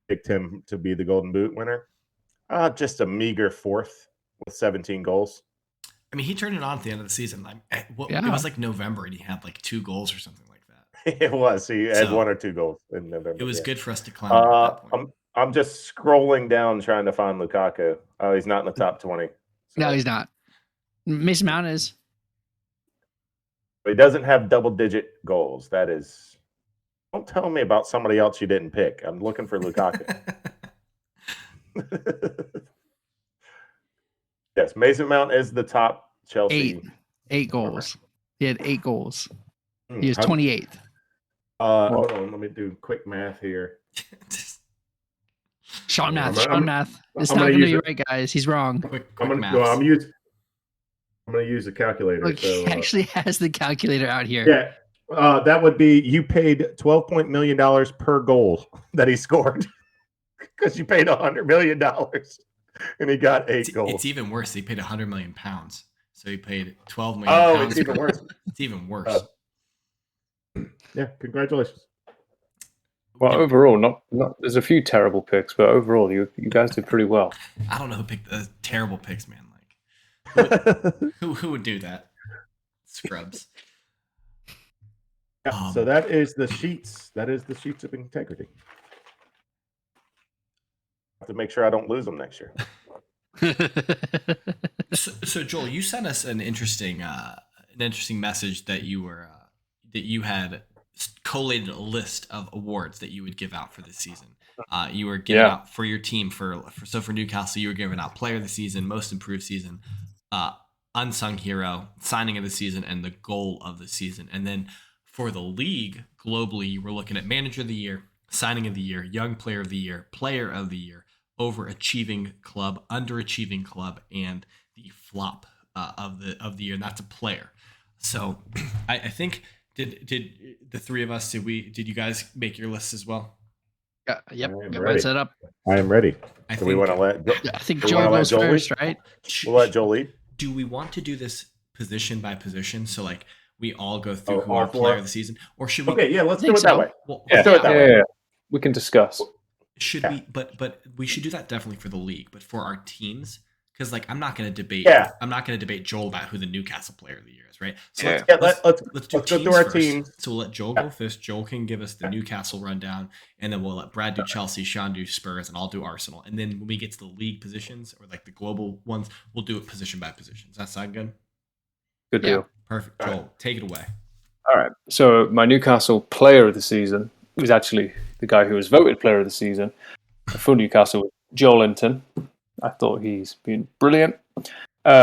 picked him to be the Golden Boot winner. Just a meager 4th with 17 goals. I mean, he turned it on at the end of the season. It was like November, and he had like 2 goals or something like that. It was. He had 1 or 2 goals in November. It was good for us to climb at that point. I'm just scrolling down trying to find Lukaku. Oh, he's not in the top 20. So. No, he's not. Mason Mount is. He doesn't have double-digit goals. That is. Don't tell me about somebody else you didn't pick. I'm looking for Lukaku. Yes, Mason Mount is the top Chelsea. 8 goals. He had 8 goals. He was 28th. Hold on, let me do quick math here. Sean math. It's not going to be right, guys. He's wrong. I'm going to use a calculator. Look, he actually has the calculator out here. Yeah, that would be you paid $12 million per goal that he scored because you paid $100 million and he got 8 goals. It's even worse. He paid £100 million, so he paid £12 million. Oh, it's even worse. It's even worse. Yeah, congratulations. Well, overall, not there's a few terrible picks, but overall, you guys did pretty well. I don't know who picked the terrible picks, man. Like, who would do that? Scrubs. Yeah, so that is the sheets. That is the sheets of integrity. I have to make sure I don't lose them next year. So Joel, you sent us an interesting message that you had collated a list of awards that you would give out for this season. You were giving out for your team for Newcastle. You were giving out player of the season, most improved season, unsung hero, signing of the season, and the goal of the season. And then for the league globally, you were looking at manager of the year, signing of the year, young player of the year, player of the year, overachieving club, underachieving club, and the flop of the year. And that's a player. So I think did the three of us did you guys make your lists as well? Yeah, yep. I am Got ready. mine set up. I am ready. I We want to let. I think we Joel wanna let goes Joel lead? first, right? We'll let Joel lead. Do we want to do this position by position? So like we all go through who all our four? player of the season, or should we? Okay, yeah, let's do think it that so. way. Well, Let's do it that way. Yeah. We can discuss. should Yeah. we? But we should do that definitely for the league. But for our teams, because like I'm not going to debate. Yeah. I'm not going to debate Joel about who the Newcastle player of the year is, right? So Yeah. let's Let's do go teams through our first. teams. So we'll let Joel go first. Joel can give us the Newcastle rundown, and then we'll let Brad do Chelsea, Sean do Spurs, and I'll do Arsenal. And then when we get to the league positions or like the global ones, we'll do it position by position. Does that sound good? Good Yeah. deal. Perfect. Joel, take it away. All right. So my Newcastle player of the season was actually the guy who was voted player of the season for Newcastle, Joel Linton. I thought he's been brilliant.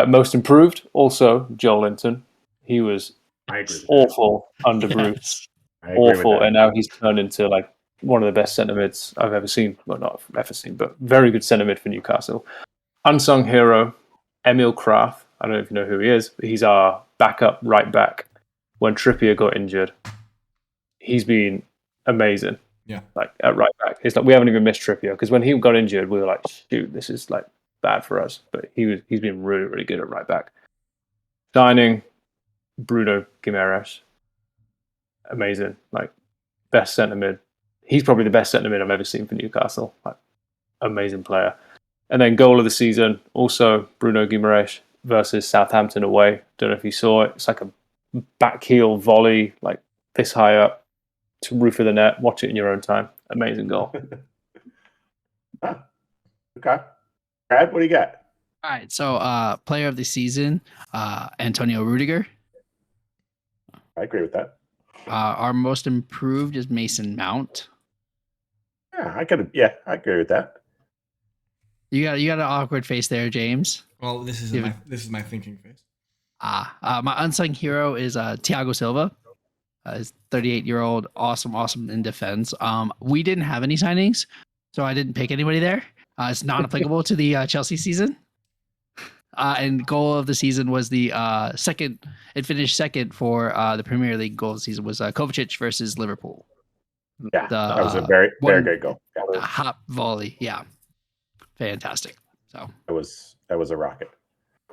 Most improved, also Joel Linton. He was I agree with awful under Bruce. Yes. that. I agree with Awful, that. and now he's turned into like one of the best centre mids I've ever seen. Well, not ever seen, but very good centre mid for Newcastle. Unsung hero, Emil Kraft. I don't know if you know who he is, but he's our backup right back. When Trippier got injured, he's been amazing. Yeah. Like at right back, it's like we haven't even missed Trippier because when he got injured, we were like, shoot, this is like bad for us. But he's been really, really good at right back. Signing Bruno Guimaraes, amazing, like best centre mid. He's probably the best centre mid I've ever seen for Newcastle. Like, amazing player. And then goal of the season, also Bruno Guimaraes versus Southampton away. Don't know if you saw it. It's like a back heel volley, like this high up to roof of the net. Watch it in your own time. Amazing goal. Okay. Brad, what do you got? All right. So, player of the season, Antonio Rudiger. I agree with that. Our most improved is Mason Mount. Yeah, I could. Yeah, I agree with that. You got an awkward face there, James. Well, this is my thinking phase. My unsung hero is Thiago Silva. He's 38-year-old, awesome in defense. We didn't have any signings, so I didn't pick anybody there. It's not applicable to the Chelsea season. And goal of the season was the second. It finished second for the Premier League goal of the season was Kovacic versus Liverpool. Yeah, The, that was a very good goal. Yeah, A hop volley, yeah, fantastic. So that was a rocket.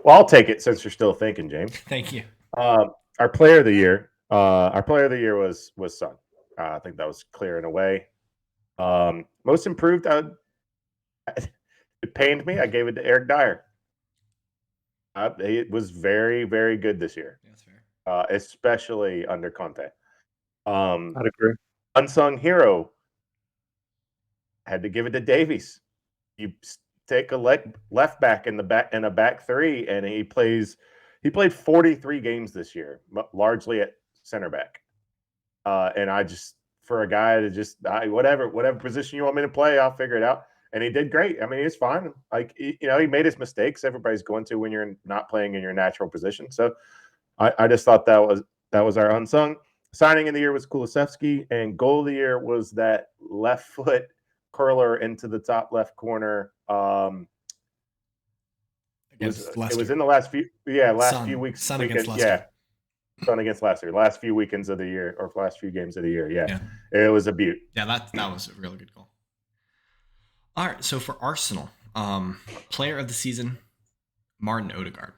Well, I'll take it since you're still thinking, James. Thank you. Our player of the year, was Son. I think that was clear in a way. Most improved, it pained me. I gave it to Eric Dyer. He was very, very good this year, That's fair. especially under Conte. I'd agree. Unsung hero, had to give it to Davies. You take a left back in a back three, and he played 43 games this year, largely at center back. And I just, for a guy to just whatever position you want me to play, I'll figure it out. And he did great. I mean, it's fine. Like, he made his mistakes. Everybody's going to when you're not playing in your natural position. So I just thought that was our unsung. Signing in the year was Kulusevski, and goal of the year was that left foot curler into the top left corner. It was in the last few weeks. Son against Leicester. Yeah, Son against Leicester. Last few weekends of the year, or last few games of the year. Yeah. It was a beaut. Yeah, that was a really good goal. All right, so for Arsenal, player of the season, Martin Odegaard.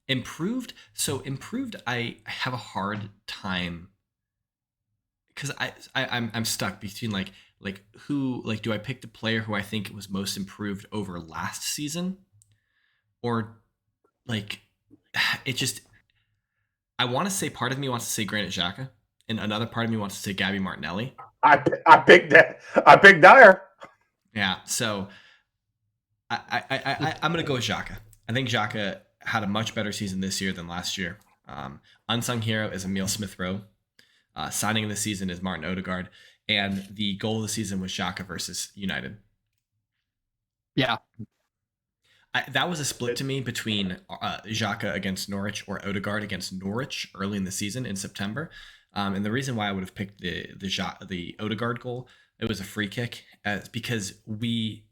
Improved. So improved, I have a hard time because I'm stuck between like who, like, do I pick the player who I think was most improved over last season, or like it just, I want to say, part of me wants to say Granit Xhaka, and another part of me wants to say Gabby Martinelli. I picked that. I picked Dyer. Yeah, so I'm gonna go with Xhaka. I think Xhaka had a much better season this year than last year. Unsung hero is Emile Smith-Rowe. Signing of the season is Martin Odegaard, and the goal of the season was Xhaka versus United. Yeah. That was a split to me between Xhaka against Norwich or Odegaard against Norwich early in the season in September. And the reason why I would have picked the Odegaard goal, it was a free kick, because we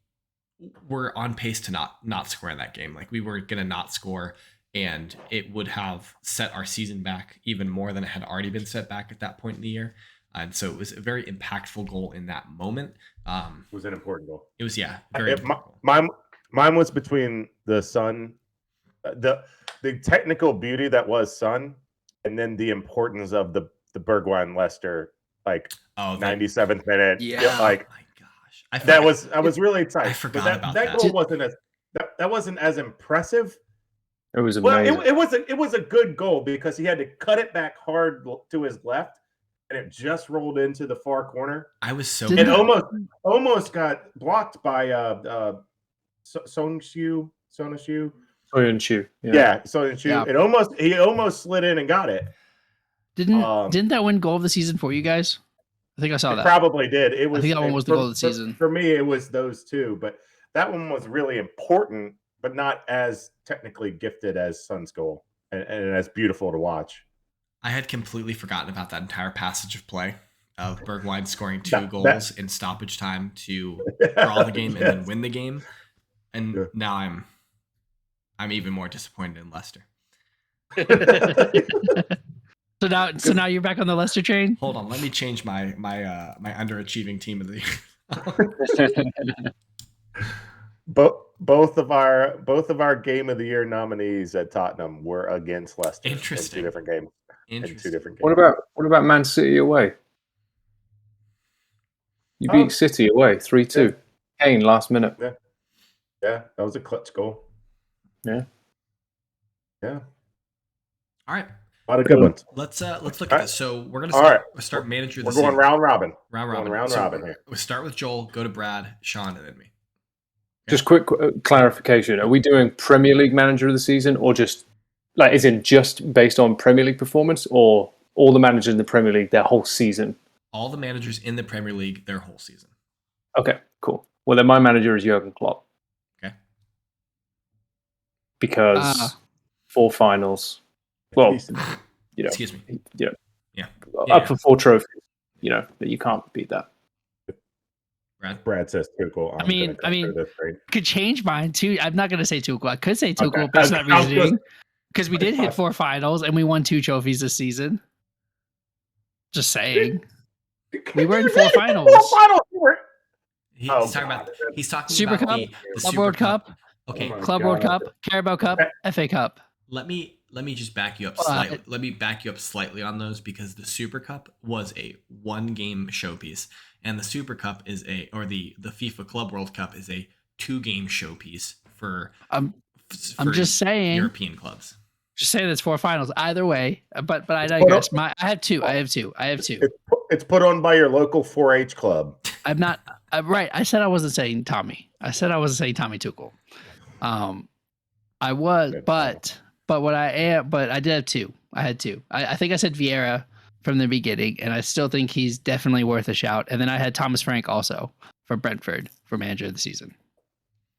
were on pace to not score in that game. Like, we were going to not score, and it would have set our season back even more than it had already been set back at that point in the year. And so it was a very impactful goal in that moment. It was an important goal. It was, very important goal. Mine was between the Son, the technical beauty that was Son, and then the importance of the Bergwijn Leicester, like 97th minute. Yeah, like, oh my gosh, I was really excited. I forgot about that. Goal wasn't as impressive. It was amazing. Well, it was a good goal because he had to cut it back hard to his left, and it just rolled into the far corner. I was so it almost got blocked by Soyuncu. Yeah, Soyuncu. Yeah. He almost slid in and got it. Didn't that win goal of the season for you guys? I think I saw that. Probably did. I think that one was the goal of the season. For me, it was those two, but that one was really important, but not as technically gifted as Son's goal, and as beautiful to watch. I had completely forgotten about that entire passage of play of Bergwijn scoring two goals in stoppage time to draw the game and then win the game. And now I'm even more disappointed in Leicester. So now you're back on the Leicester train? Hold on, let me change my underachieving team of the year. Both of our game of the year nominees at Tottenham were against Leicester. Interesting. In 2 different games. Interesting. In 2 different games. What about Man City away? You beat City away 3-2. Kane last minute. Yeah, that was a clutch goal. Yeah. All right. A lot of good ones. Let's look at this. So we're gonna start manager of the season. We're going round robin. Round robin here. We'll start with Joel, go to Brad, Sean, and then me. Just quick clarification. Are we doing Premier League manager of the season, or just based on Premier League performance, or all the managers in the Premier League, their whole season? All the managers in the Premier League, their whole season. Okay, cool. Well, then my manager is Jurgen Klopp. Okay. Because 4 finals. Well, excuse me. Up for 4 trophies. You can't beat that. Brad says Tuchel. I mean, could change mine too. I'm not going to say Tuchel. I could say Tuchel based on that reasoning, because we did hit 4 finals and we won 2 trophies this season. Just saying, we were in 4 finals. 4 finals. He's talking Super about Cup, the Club Super World Cup. Okay, Club World Cup, Carabao Cup, FA Cup. Let me just back you up slightly. Let me back you up slightly on those, because the Super Cup was a 1-game showpiece, and the Super Cup is the FIFA Club World Cup is a 2-game showpiece for. I'm just saying European clubs. Just saying it's 4 finals either way, but I digress. I have two. It's put on by your local 4-H club. I'm not right. I said I wasn't saying Tommy. I said I wasn't saying Tommy Tuchel. I was, but I did have 2. I had 2. I think I said Vieira from the beginning, and I still think he's definitely worth a shout. And then I had Thomas Frank also for Brentford for manager of the season.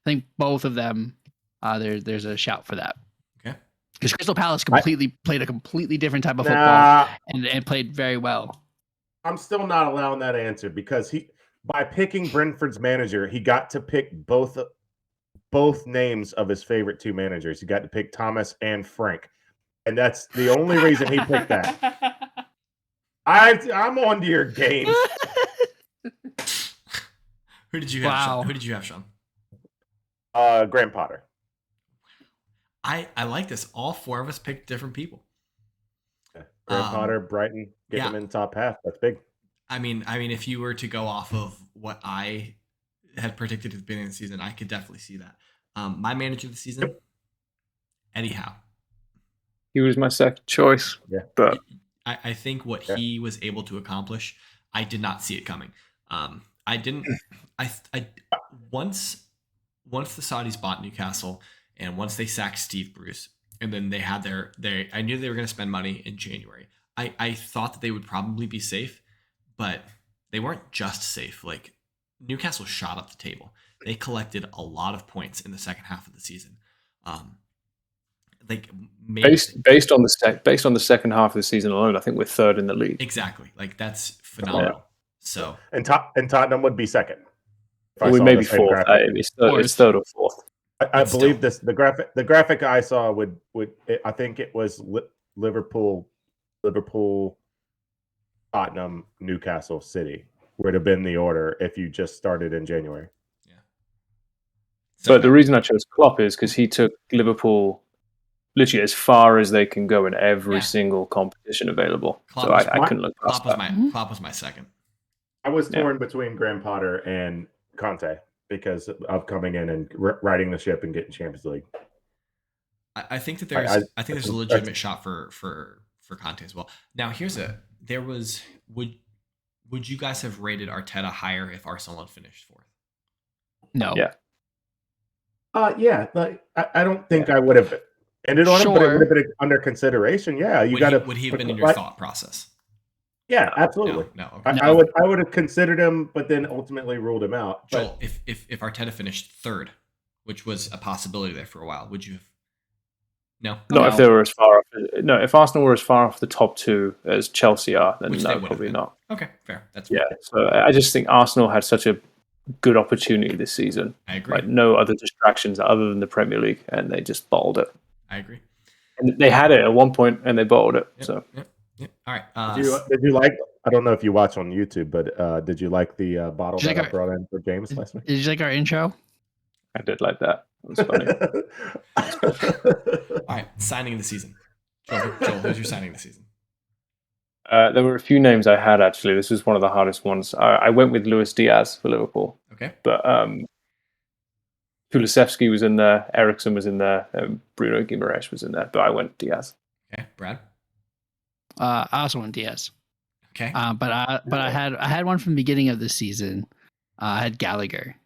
I think both of them, there's a shout for that. Okay. Because Crystal Palace played a completely different type of football and played very well. I'm still not allowing that answer, because by picking Brentford's manager, he got to pick both names of his favorite 2 managers. He got to pick Thomas and Frank, and that's the only reason he picked that. I'm on to your game. Who did you have? Wow. Who did you have, Sean? Graham Potter. I like this. All 4 of us picked different people. Graham Potter, Brighton, get them in the top half. That's big. I mean, if you were to go off of what I had predicted at the beginning of the season, I could definitely see that. My manager of the season, Eddie Howe. He was my second choice. Yeah, but I think what he was able to accomplish, I did not see it coming. I didn't. Once the Saudis bought Newcastle, and once they sacked Steve Bruce, and then they had I knew they were going to spend money in January. I thought that they would probably be safe, but they weren't just safe. Like Newcastle shot up the table. They collected a lot of points in the second half of the season. Like based on the second half of the season alone, I think we're third in the league. Exactly. Like that's phenomenal. Yeah. So and Tottenham would be second. We may be fourth. It's third or fourth. I believe the graphic I saw would I think it was Liverpool, Tottenham, Newcastle, City would have been the order if you just started in January. Yeah. So, but the reason I chose Klopp is because he took Liverpool literally as far as they can go in every single competition available. Klopp so I couldn't look past that. Klopp was my second. I was torn between Graham Potter and Conte because of coming in and riding the ship and getting Champions League. I think that there's a legitimate shot for Conte as well. Now would you guys have rated Arteta higher if Arsenal had finished fourth? No. Yeah. Yeah. Like I don't think I would have ended on it, but it would have been under consideration. Yeah, would he have been in your thought process? Yeah, absolutely. No. Okay. I would have considered him, but then ultimately ruled him out. Joel, if Arteta finished third, which was a possibility there for a while, would you have? No. Not if they were as far off. No, if Arsenal were as far off the top two as Chelsea are, then no, probably not. Okay, fair. That's fair. So I just think Arsenal had such a good opportunity this season. I agree. Like no other distractions other than the Premier League, and they just bottled it. I agree. And they had it at one point, and they bottled it. Yep. All right. Did you like? I don't know if you watch on YouTube, but did you like the bottle that I brought in for James last week? Did you like our intro? I did like that. It was funny. All right, signing of the season. Joel, who's your signing of the season? There were a few names I had actually. This was one of the hardest ones. I went with Luis Diaz for Liverpool. Okay. But Kulusevski was in there, Ericsson was in there, Bruno Guimaraes was in there, but I went Diaz. Okay, Brad. I also went Diaz. Okay. But I had one from the beginning of the season. I had Gallagher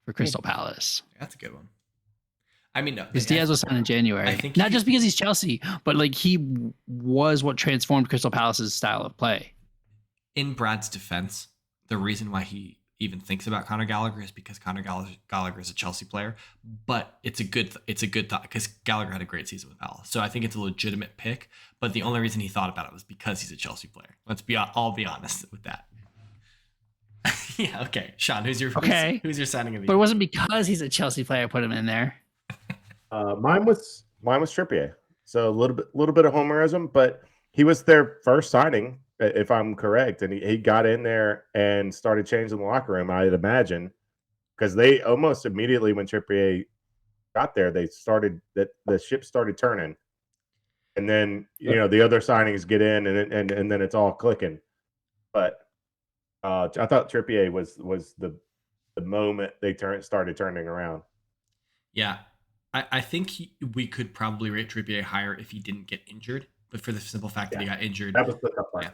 for Crystal Palace. That's a good one. I mean, no, because Diaz was signed in January. I think not just because he's Chelsea, but like he was what transformed Crystal Palace's style of play. In Brad's defense, the reason why he even thinks about Conor Gallagher is because Conor Gallagher is a Chelsea player, but it's a good thought because Gallagher had a great season with Palace. So I think it's a legitimate pick, but the only reason he thought about it was because he's a Chelsea player. Let's be honest with that. Yeah, okay. Sean, who's your signing of the year? But it wasn't because he's a Chelsea player I put him in there. Mine was Trippier. So a little bit of homerism, but he was their first signing, if I'm correct, and he got in there and started changing the locker room, I'd imagine, because they almost immediately when Trippier got there, the ship started turning, and then the other signings get in, and then it's all clicking. But I thought Trippier was the moment they started turning around. Yeah. I think we could probably rate Trippier higher if he didn't get injured, but for the simple fact that he got injured. That was the tough part.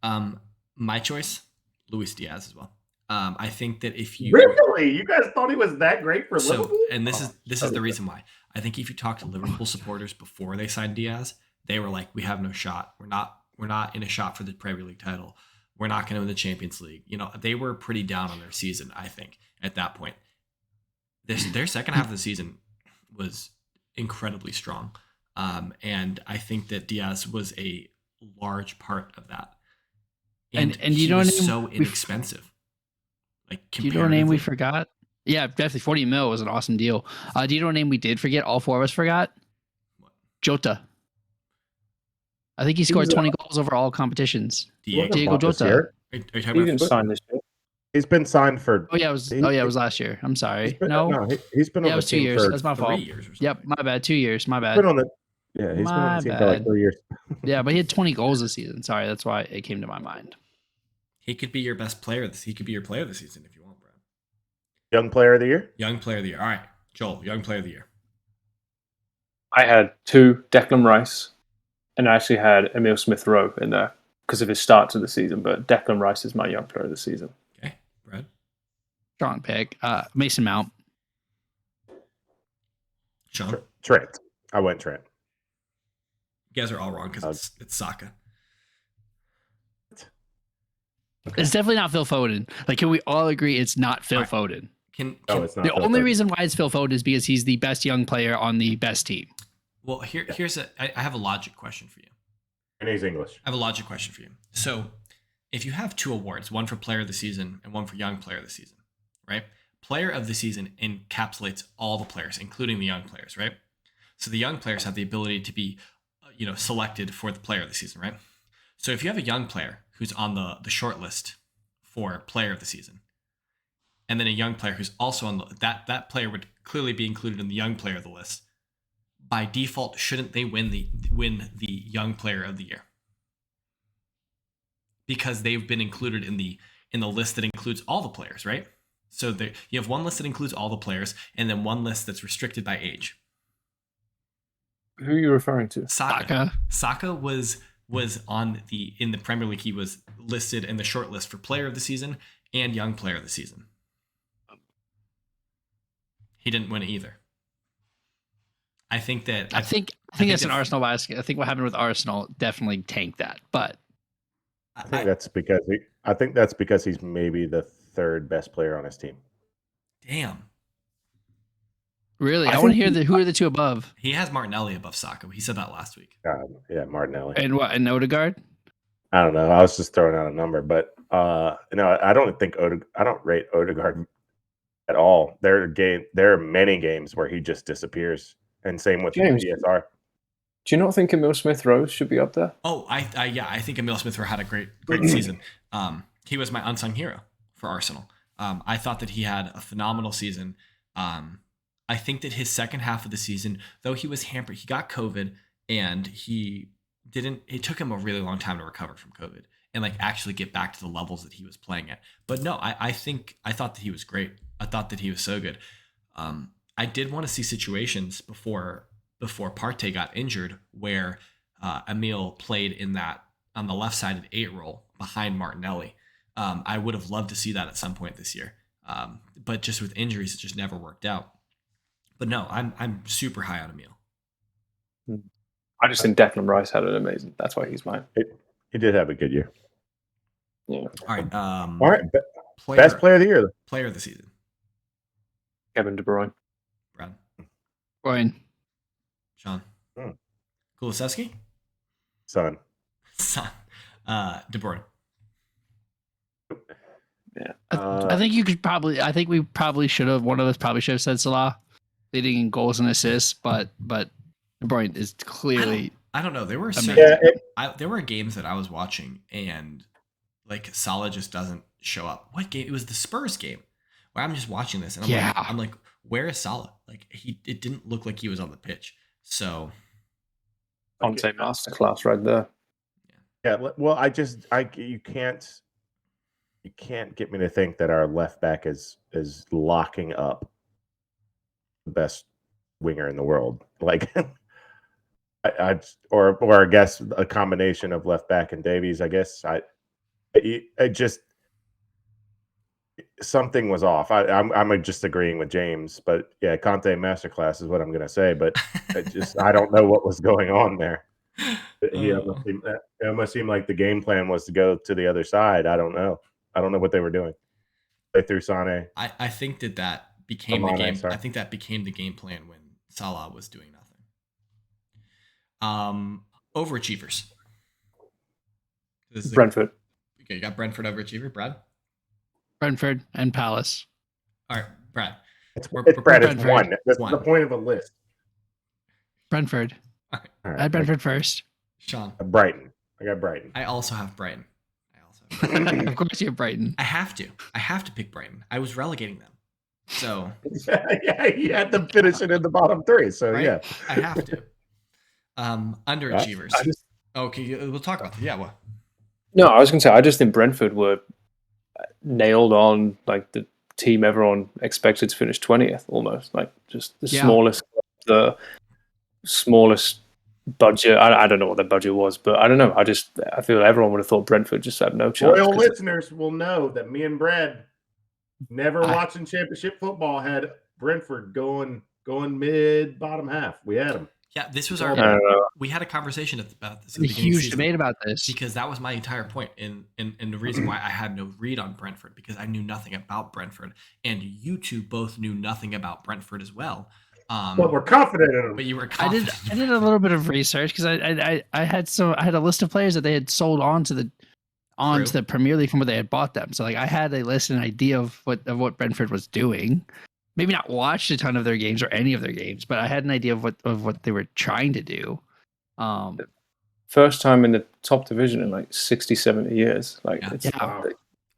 Yeah. My choice, Luis Diaz as well. I think that if you you guys thought he was that great for Liverpool, and this is the reason why. I think if you talk to Liverpool supporters before they signed Diaz, they were like, "We have no shot. We're not in a shot for the Premier League title. We're not going to win the Champions League." They were pretty down on their season. I think at that point, their second half of the season was incredibly strong. And I think that Diaz was a large part of that. And he was so inexpensive. Do you know a name we forgot? Yeah, definitely 40 mil was an awesome deal. Do you know a name we did forget? All four of us forgot? What? Jota. I think he scored 20 goals over all competitions. Diego Jota. He didn't sign this year. He's been signed for. It was last year. I'm sorry. He's been on it was 2 years. That's my fault. 3 years or something. Yep, my bad. 2 years. My bad. He's been on the team for like 3 years. Yeah, but he had 20 goals this season. Sorry, that's why it came to my mind. He could be your best player. He could be your player this season if you want, Brad. Young player of the year? Young player of the year. All right, Joel, young player of the year. I had two, Declan Rice, and I actually had Emil Smith-Rowe in there because of his start to the season, but Declan Rice is my young player of the season. Okay, Brad? Strong pick. Mason Mount. Trent. I went Trent. You guys are all wrong because it's Saka. It's definitely not Phil Foden. Like, can we all agree it's not Phil Foden? No, it's not. The only reason why it's Phil Foden is because he's the best young player on the best team. Well, I have a logic question for you. And he's English. I have a logic question for you. So, if you have 2 awards, one for Player of the Season and one for Young Player of the Season, right? Player of the Season encapsulates all the players, including the young players, right? So the young players have the ability to be, selected for the Player of the Season, right? So if you have a young player who's on the short list for Player of the Season, and then a young player who's also on that player would clearly be included in the young player of the list. By default, shouldn't they win the young player of the year? Because they've been included in the list that includes all the players, right? So you have one list that includes all the players, and then one list that's restricted by age. Who are you referring to? Saka. Saka was in the Premier League. He was listed in the short list for Player of the Season and Young Player of the Season. He didn't win it either. I think that's an Arsenal bias. I think what happened with Arsenal definitely tanked that. But I think that's because he's maybe the 3rd best player on his team. Damn. Really, I want to hear who are the 2 above. He has Martinelli above Saka. He said that last week. Yeah, Martinelli. And what? And Odegaard? I don't know. I was just throwing out a number, but I don't rate Odegaard at all. There are many games where he just disappears, and same with James, DSR. Do you not think Emil Smith-Rowe should be up there? Oh, I think Emil Smith-Rowe had a great season. He was my unsung hero for Arsenal. I thought that he had a phenomenal season. I think that his second half of the season, though he was hampered, he got COVID, and it took him a really long time to recover from COVID and actually get back to the levels that he was playing at. But no, I thought that he was great. I thought that he was so good. I did want to see situations before Partey got injured where Emil played on the left sided 8 role behind Martinelli. I would have loved to see that at some point this year. But just with injuries, it just never worked out. But no, I'm super high on Emil. I just think Declan Rice had an amazing. That's why he's mine. He did have a good year. Yeah. All right. All right. Best player of the year. Player of the season. Kevin De Bruyne. Brad. Brian. Sean. Kulusevski. Son. De Bruyne. Yeah. I think we probably should have. One of us probably should have said Salah, leading in goals and assists, but De Bruyne is clearly. I don't know. There were there were games that I was watching and Salah just doesn't show up. What game? It was the Spurs game where I'm just watching this and I'm like, where is Salah? It didn't look like he was on the pitch. So Conte masterclass right there. Yeah. Well, you can't get me to think that our left back is locking up the best winger in the world. I guess a combination of left back and Davies. I guess something was off. I'm just agreeing with James, but yeah, Conte masterclass is what I'm going to say. But I don't know what was going on there. It almost seemed like the game plan was to go to the other side. I don't know what they were doing. They threw Sane. I think that became the game. I think that became the game plan when Salah was doing nothing. Overachievers. Brentford. Okay, you got Brentford overachiever, Brad. Brentford and Palace. All right, Brad. It's Brad. It's one. That's one. The point of a list. Brentford. All right. I had Brentford first. Sean. Brighton. I got Brighton. I also have Brighton. Of course, you have Brighton. I have to pick Brighton. I was relegating them, so yeah, you had to finish it in the bottom 3. So right? yeah, I have to. Underachievers. Okay, we'll talk about that. Yeah, what? No, I was going to say I just think Brentford were nailed on, the team everyone expected to finish 20th, almost just the smallest budget. I don't know what their budget was, but I don't know. I feel everyone would have thought Brentford just had no chance. Loyal listeners will know that me and Brad, never watching championship football, had Brentford going mid bottom half. We had them. Yeah, this was I our. don't know. We had a conversation about this at A the beginning of the huge season debate about this. because that was my entire point, and the reason why I had no read on Brentford, because I knew nothing about Brentford, and you two both knew nothing about Brentford as well. But we're confident in them. But you were I confident. did a little bit of research because I had a list of players that they had sold on to the Premier League from where they had bought them. So like I had a list and idea of what Brentford was doing. Maybe not watched a ton of their games or any of their games, but I had an idea of what they were trying to do. First time in the top division in like 60, 70 years. Like Yeah. it's Yeah. Wow.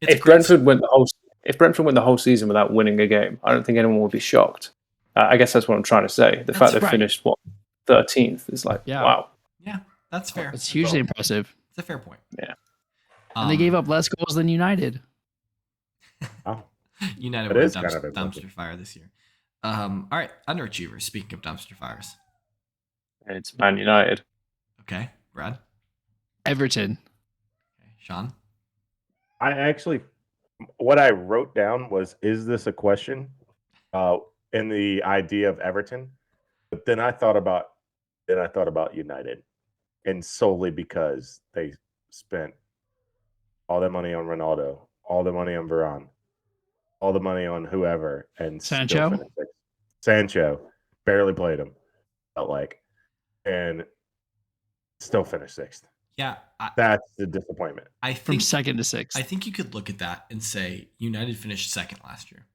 It's if Brentford went the whole season without winning a game, I don't think anyone would be shocked. I guess that's what I'm trying to say. The fact That's they right. finished 13th is like, Yeah. wow. Yeah, that's fair. It's hugely impressive. It's a fair point. Yeah. And they gave up less goals than United. Wow. United That were a is kind of impressive. dumpster fire this year. All right, underachievers. Speaking of dumpster fires, It's Man United. okay, Brad, Everton. okay, Sean. I actually, what I wrote down was, is this a question? In the idea of Everton, but then I thought about United, and solely because they spent all their money on Ronaldo, all the money on Varane, all the money on whoever, and Sancho? still finished sixth. Sancho barely played him, felt like, and still finished sixth. Yeah, That's the disappointment. I From think second to sixth. I think you could look at that and say United finished second last year,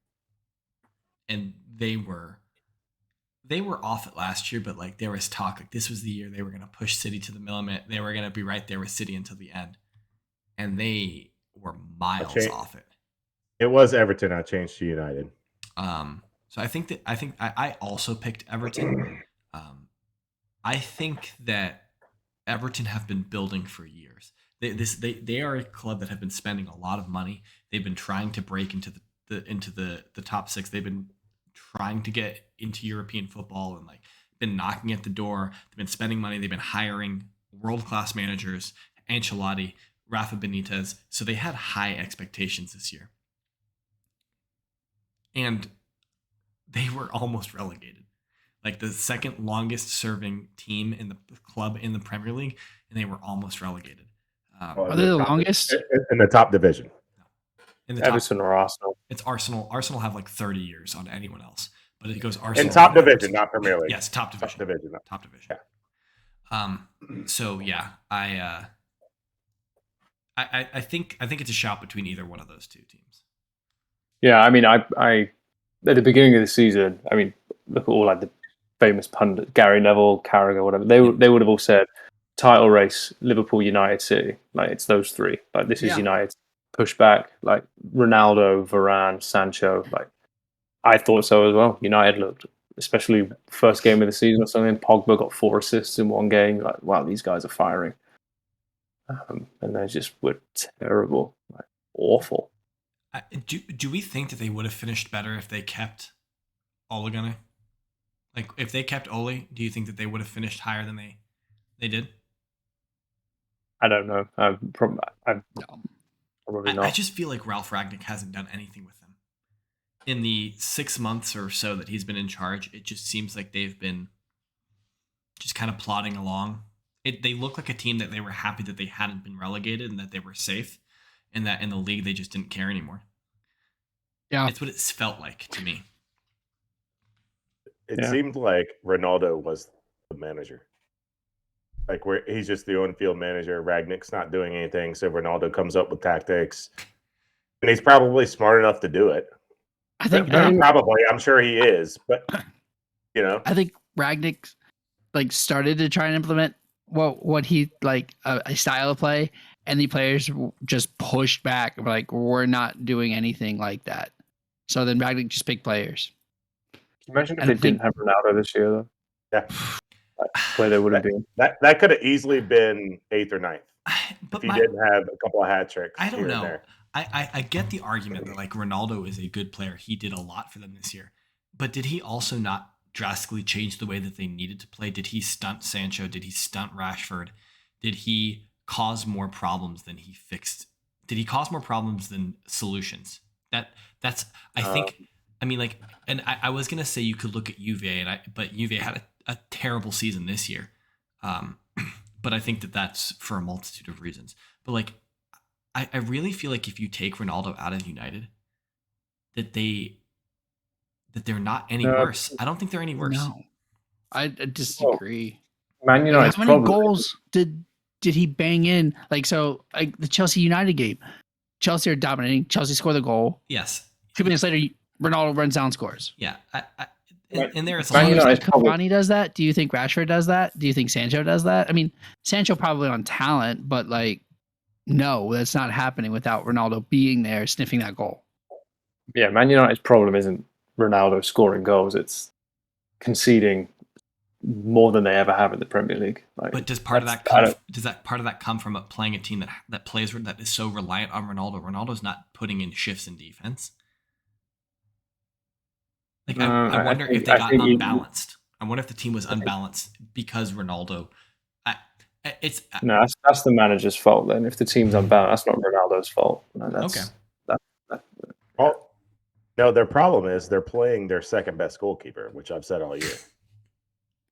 and they were off it last year, but like there was talk like this was the year they were going to push City to the limit. They were going to be right there with City until the end, and they were miles off it. It was Everton. I changed to United. So I think I also picked Everton. I think that Everton have been building for years. They are a club that have been spending a lot of money. They've been trying to break into the top six. They've been trying to get into European football and like been knocking at the door. They've been spending money. They've been hiring world-class managers, Ancelotti, Rafa Benitez. So they had high expectations this year. And they were almost relegated. Like the second longest serving team in the club in the Premier League, and they were almost relegated. Are they the longest? In the top division. In the Everton or Arsenal? It's Arsenal. Arsenal have like 30 years on anyone else, but it goes Arsenal. In top division, not Premier League. Yes, top division. Top division. Yeah. So yeah, I think it's a shout between either one of those two teams. Yeah, I mean, I at the beginning of the season, I mean, look at all like the famous pundits, Gary Neville, Carragher, whatever. They would have all said title race, Liverpool, United, City. Like it's those three. Like this is United's pushback. Like Ronaldo, Varane, Sancho. Like I thought so as well. United looked, especially first game of the season or something. Pogba got 4 assists in one game. Like wow, these guys are firing. And they just were terrible, like awful. Do we think that they would have finished better if they kept Ole Gunnar? Like if they kept Ole, do you think that they would have finished higher than they did? I don't know. Probably not. I just feel like Ralph Ragnick hasn't done anything with them. In the 6 months or so that he's been in charge, it just seems like they've been just kind of plodding along. They look like a team that they were happy that they hadn't been relegated and that they were safe, and that in the league they just didn't care anymore. Yeah, it's what it's felt like to me. It seemed like Ronaldo was the manager. Like where he's just the on-field manager. Ragnick's not doing anything, so Ronaldo comes up with tactics, and he's probably smart enough to do it. I think probably. I'm sure he is, but you know, I think Ragnick like started to try and implement what he like a style of play, and the players just pushed back. Like we're not doing anything like that. So then Ragnick just picked players. Can you imagine if they didn't have Ronaldo this year, though? Yeah. Where they would have been. That could have easily been 8th or 9th. But if he didn't have a couple of hat tricks. I don't know. I get the argument that like Ronaldo is a good player. He did a lot for them this year. But did he also not drastically change the way that they needed to play? Did he stunt Sancho? Did he stunt Rashford? Did he cause more problems than he fixed? Did he cause more problems than solutions? That's I think. I mean, like, and I was gonna say you could look at Juve, but Juve had a terrible season this year. But I think that that's for a multitude of reasons. But like, I really feel like if you take Ronaldo out of United, that they're not any worse. I don't think they're any worse. No, I disagree. Man United's how many problem. goals did he bang in? Like, so like the Chelsea United game, Chelsea are dominating. Chelsea score the goal. Yes. 2 minutes later, Ronaldo runs down, scores. Yeah. And there is a Do lot you of think Cavani does that? Do you think Rashford does that? Do you think Sancho does that? I mean, Sancho probably on talent, but like, no, that's not happening without Ronaldo being there sniffing that goal. Yeah, Man United's problem isn't Ronaldo scoring goals; it's conceding more than they ever have in the Premier League. Like, but does part of that come from playing a team that plays that is so reliant on Ronaldo? Ronaldo's not putting in shifts in defense. Like I wonder if they got unbalanced. I wonder if the team was unbalanced because Ronaldo. No, that's the manager's fault. Then, if the team's unbalanced, that's not Ronaldo's fault. No, that's, okay. Well, no, their problem is they're playing their second best goalkeeper, which I've said all year.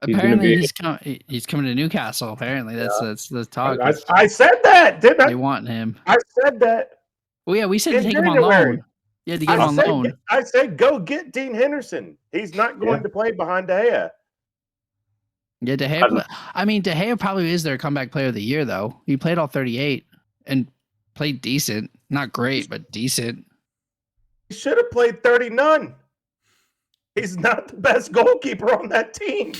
Apparently, he's coming to Newcastle. Apparently, that's the talk. I said that, didn't I? They want him. I said that. Well, yeah, we said to take him on loan. Yeah, to get him on loan. I said go get Dean Henderson. He's not going to play behind De Gea. Yeah, De Gea. I mean, De Gea probably is their comeback player of the year, though. He played all 38 and played decent. Not great, but decent. He should have played 30 none. He's not the best goalkeeper on that team.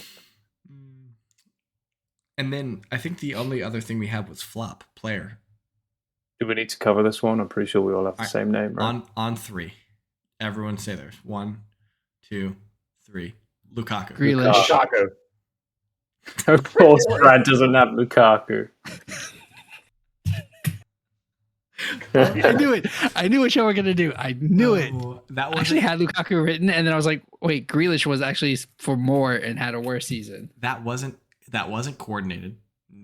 And then I think the only other thing we had was flop player. Do we need to cover this one? I'm pretty sure we all have the same name, right? On three. Everyone say theirs. 1, 2, 3. Lukaku. Grealish. Lukaku. Of course, Brad doesn't have Lukaku. I knew it. I knew what you were going to do. I knew it. That was actually had Lukaku written, and then I was like, wait, Grealish was actually for more and had a worse season. That wasn't coordinated.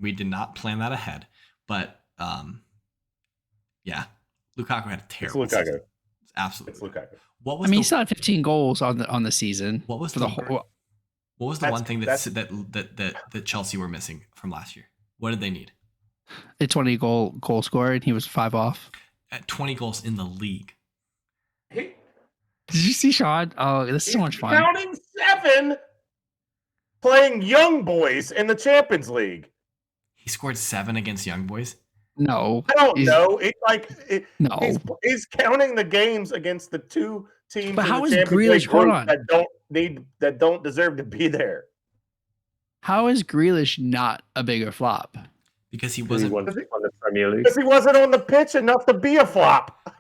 We did not plan that ahead. But yeah, Lukaku had a terrible season. It's absolutely Lukaku. What was he still had 15 goals on the season. What was the whole? What was the one thing that Chelsea were missing from last year? What did they need? A 20 goal scorer, and he was 5 off. At 20 goals in the league. Did you see Sean? Oh, this is so much fun. Counting 7, playing young boys in the Champions League. He scored 7 against young boys. No, I don't know. No, he's counting the games against the 2 teams. But how is Champions Grealish? Hold on. that don't deserve to be there. How is Grealish not a bigger flop? Because he wasn't on the Premier League. Because he wasn't on the pitch enough to be a flop.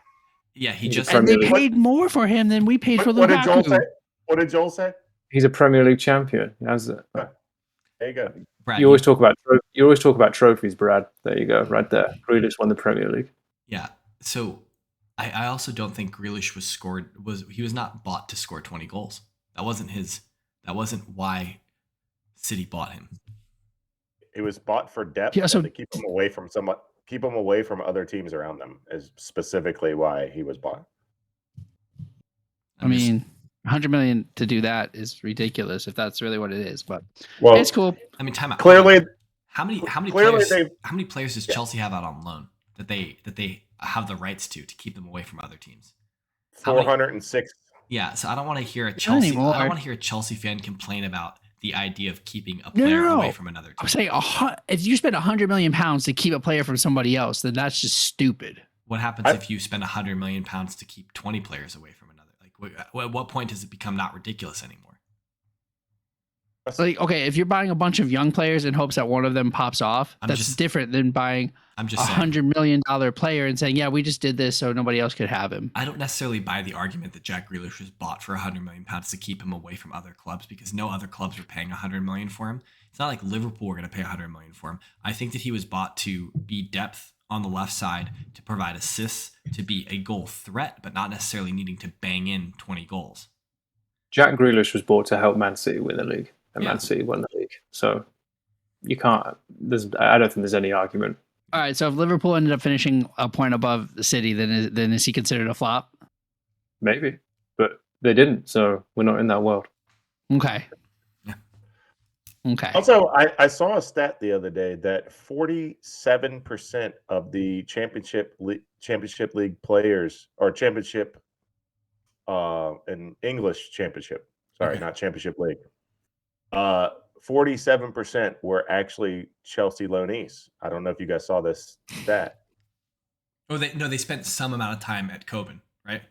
Yeah, he just and they paid more for him than we paid for Lukaku. What did Joel say? What did Joel say? He's a Premier League champion. How's it? There you go. Brad, you always talk about trophies, Brad. There you go, right there. Grealish won the Premier League. Yeah. So I also don't think Grealish he was not bought to score 20 goals. That wasn't why City bought him. It was bought for depth and to keep him away from other teams around them is specifically why he was bought. I mean, 100 million to do that is ridiculous if that's really what it is, but it's cool. I mean, time out. Clearly, how many players does Chelsea have out on loan that they have the rights to keep them away from other teams? 406. Yeah, so I don't want to hear a Chelsea fan complain about the idea of keeping a player away from another team. I'm saying if you spend 100 million pounds to keep a player from somebody else, then that's just stupid. What happens if you spend 100 million pounds to keep 20 players away from another? Like, at what point does it become not ridiculous anymore? Like, okay, if you're buying a bunch of young players in hopes that one of them pops off, that's different than buying $100 million player and saying, yeah, we just did this so nobody else could have him. I don't necessarily buy the argument that Jack Grealish was bought for 100 million pounds to keep him away from other clubs because no other clubs were paying 100 million for him. It's not like Liverpool were going to pay 100 million for him. I think that he was bought to be depth on the left side, to provide assists, to be a goal threat, but not necessarily needing to bang in 20 goals. Jack Grealish was bought to help Man City win the league. And Man City won the league. So you can't, I don't think there's any argument. All right. So if Liverpool ended up finishing a point above the City, then is he considered a flop? Maybe, but they didn't. So we're not in that world. Okay. Yeah. Okay. Also, I saw a stat the other day that 47% of the championship league players, or championship in English championship, sorry, Okay. not championship league. 47% were actually Chelsea loanees. I don't know if you guys saw this stat. Oh, they spent some amount of time at Coben, right?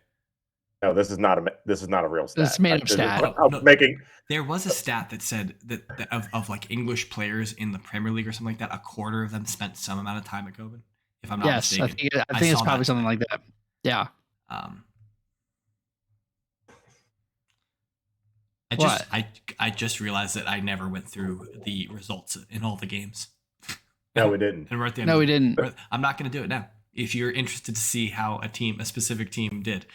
No, this is not a real stat. It's made up stat. There was a stat that said that of like English players in the Premier League or something like that, a quarter of them spent some amount of time at Coben, if I'm not Yes, mistaken. I think it's saw probably that something today. like that. Yeah. I just realized that I never went through the results in all the games. No, we didn't. And we're at the end. No, we didn't. I'm not going to do it now. If you're interested to see how a specific team did,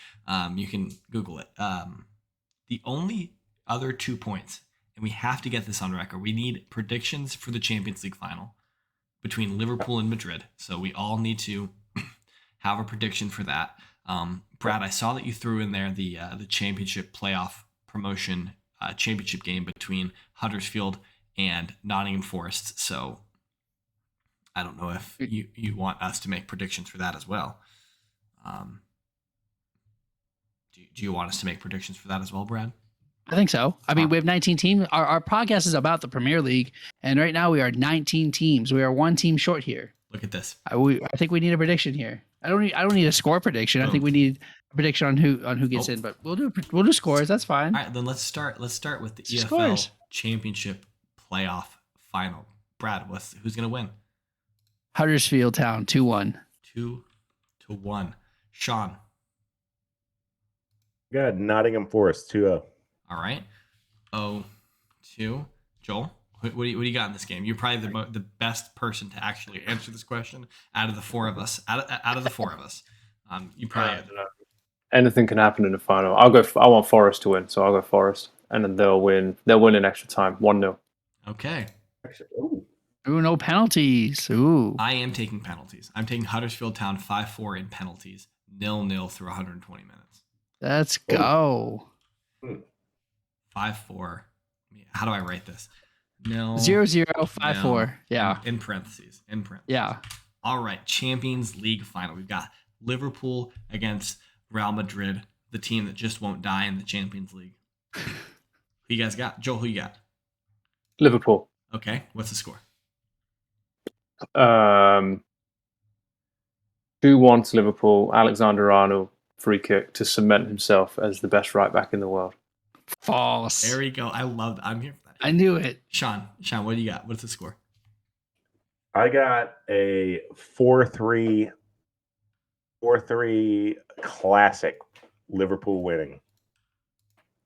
you can Google it. The only other 2 points, and we have to get this on record. We need predictions for the Champions League final between Liverpool and Madrid. So we all need to have a prediction for that. Brad, I saw that you threw in there the championship playoff promotion championship game between Huddersfield and Nottingham Forest. So I don't know if you want us to make predictions for that as well. Do you want us to make predictions for that as well, Brad? I think so. I mean, we have 19 teams. Our podcast is about the Premier League, and right now we are 19 teams. We are one team short here. Look at this. I think we need a prediction here. I don't need a score prediction. Boom. I think we need a prediction on who gets in, but we'll do scores. That's fine. All right, then let's start with the EFL Scores. Championship playoff final. Brad, who's going to win? Huddersfield Town 2-1. 2-1. Sean. Good. Nottingham Forest 2-0. All right. 0-2. Joel, what do you got in this game? You're probably the best person to actually answer this question out of the four of us. Out of the four of us, you probably. Anything can happen in the final. I want Forest to win, so I'll go Forest, and then they'll win. They'll win in extra time, 1-0. Okay. Ooh, no penalties. Ooh. I am taking penalties. I'm taking Huddersfield Town 5-4 in penalties, 0-0 through 120 minutes. Let's go. 5-4. How do I write this? 0-0, 5-4. Yeah. In parentheses. Yeah. All right. Champions League final. We've got Liverpool against Real Madrid, the team that just won't die in the Champions League. Who you guys got? Joel, who you got? Liverpool. Okay. What's the score? 2-1 to Liverpool. Alexander-Arnold free kick to cement himself as the best right back in the world. False. There we go. I'm here for that. I knew it. Sean, what do you got? What's the score? I got a 4-3 classic Liverpool winning.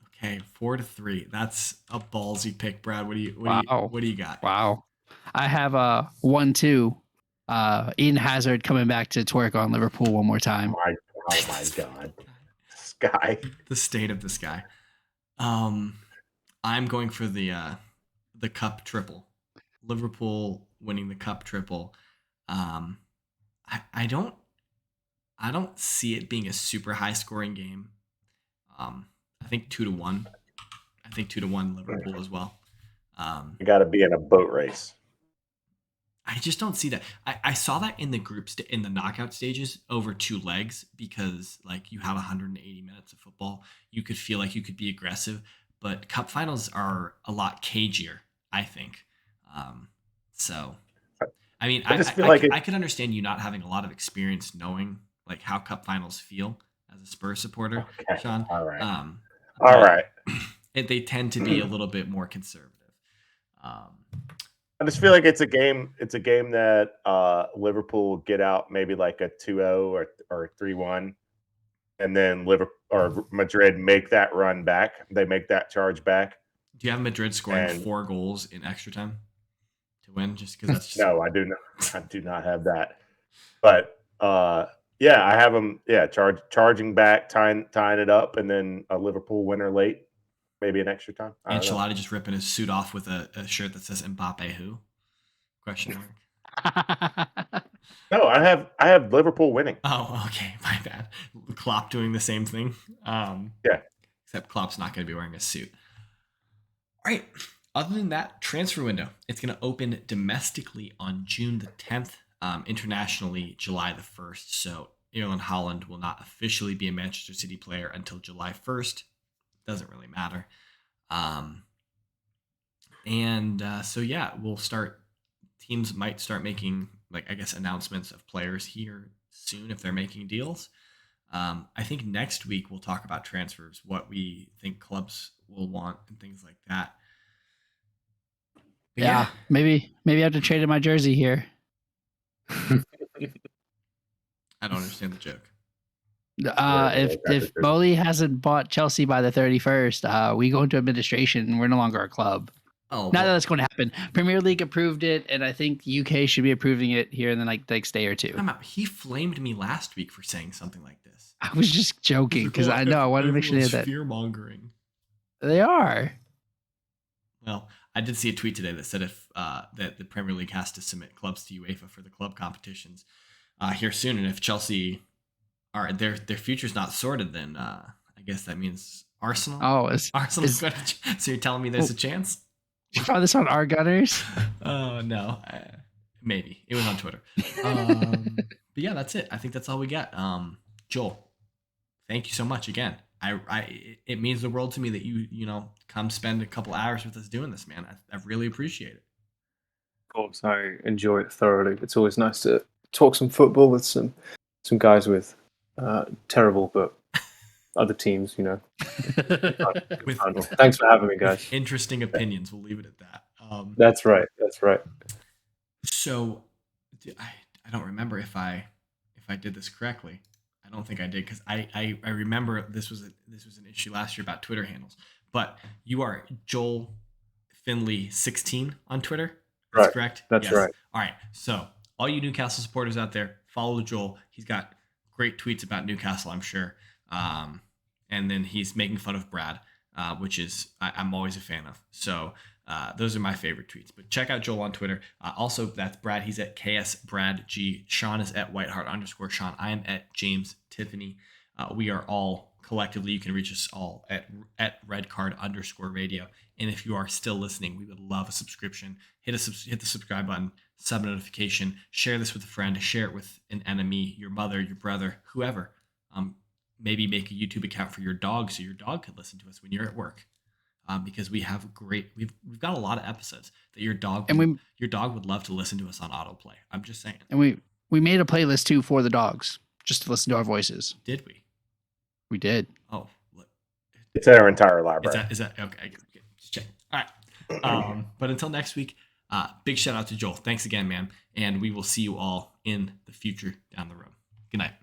Okay, 4-3. That's a ballsy pick, Brad. What do you got? Wow. I have a 1-2. Eden Hazard coming back to twerk on Liverpool one more time. Oh my God. This guy. The state of this guy. I'm going for the cup triple. Liverpool winning the cup triple. I don't see it being a super high scoring game. I think 2-1. I think 2-1 Liverpool as well. You got to be in a boat race. I just don't see that. I saw that in the groups in the knockout stages over 2 legs, because like you have 180 minutes of football. You could feel like you could be aggressive, but cup finals are a lot cagier, I think. So, I mean, I just feel like I could understand you not having a lot of experience knowing like how cup finals feel as a Spurs supporter, okay. Sean. All right. All right. They tend to be a little bit more conservative. I just feel like it's a game that Liverpool get out maybe like a 2-0 or 3-1, and then Liverpool or Madrid make that run back. They make that charge back. Do you have Madrid scoring 4 goals in extra time to win? Just because that's just... No, I do not. I do not have that. But yeah, I have them. Yeah, charging back, tying it up, and then a Liverpool winner late. Maybe an extra time. Ancelotti just ripping his suit off with a shirt that says Mbappe who? Question mark. No, I have Liverpool winning. Oh, okay. My bad. Klopp doing the same thing. Yeah. Except Klopp's not going to be wearing a suit. All right. other than that, transfer window, it's going to open domestically on June the 10th, internationally July the 1st. So Erling Haaland will not officially be a Manchester City player until July 1st. Doesn't really matter. So yeah, we'll start. Teams might start making, like, I guess, announcements of players here soon if they're making deals. I think next week we'll talk about transfers, what we think clubs will want, and things like that. But Yeah, maybe I have to trade in my jersey here. I don't understand the joke. If Bowley hasn't bought Chelsea by the 31st, we go into administration and we're no longer a club. Oh, Not that that's going to happen. Premier League approved it, and I think UK should be approving it here in the next day or two. He flamed me last week for saying something like this. I was just joking because I know I wanted to make sure they had that. Fear mongering. They are. Well, I did see a tweet today that said if that the Premier League has to submit clubs to UEFA for the club competitions here soon, and if Chelsea are their future's not sorted, then I guess that means Arsenal. Oh, Arsenal's going to. So you're telling me there's a chance? Did you find this on our Gunners? Oh no, maybe it was on Twitter. But yeah, that's it. I think that's all we got. Joel, thank you so much again. It means the world to me that you come spend a couple hours with us doing this, man. I really appreciate it. Of course, I enjoy it thoroughly. It's always nice to talk some football with some guys with terrible but other teams, Thanks for having me, guys. Interesting opinions. We'll leave it at that. That's right. So I don't remember if I did this correctly. I don't think I did, because I remember this was an issue last year about Twitter handles. But you are Joel Finley 16 on Twitter. That's right. Correct? That's yes. Right. All right. So all you Newcastle supporters out there, follow Joel. He's got great tweets about Newcastle, I'm sure. And then he's making fun of Brad, which is I'm always a fan of. So those are my favorite tweets. But check out Joel on Twitter. Also, that's Brad. He's at KSBradG. Sean is at Whiteheart_Sean. I am at James Tiffany. We are all collectively, you can reach us all at redcard_radio. And if you are still listening, we would love a subscription. Hit the subscribe button, sub notification, share this with a friend, share it with an enemy, your mother, your brother, whoever. Maybe make a YouTube account for your dog so your dog could listen to us when you're at work. Because we've got a lot of episodes that your dog would love to listen to us on autoplay. I'm just saying. And we made a playlist too for the dogs, just to listen to our voices. Did we? We did. Oh, look. It's our entire library. Is that okay? Just check. All right. But until next week, big shout out to Joel. Thanks again, man. And we will see you all in the future down the road. Good night.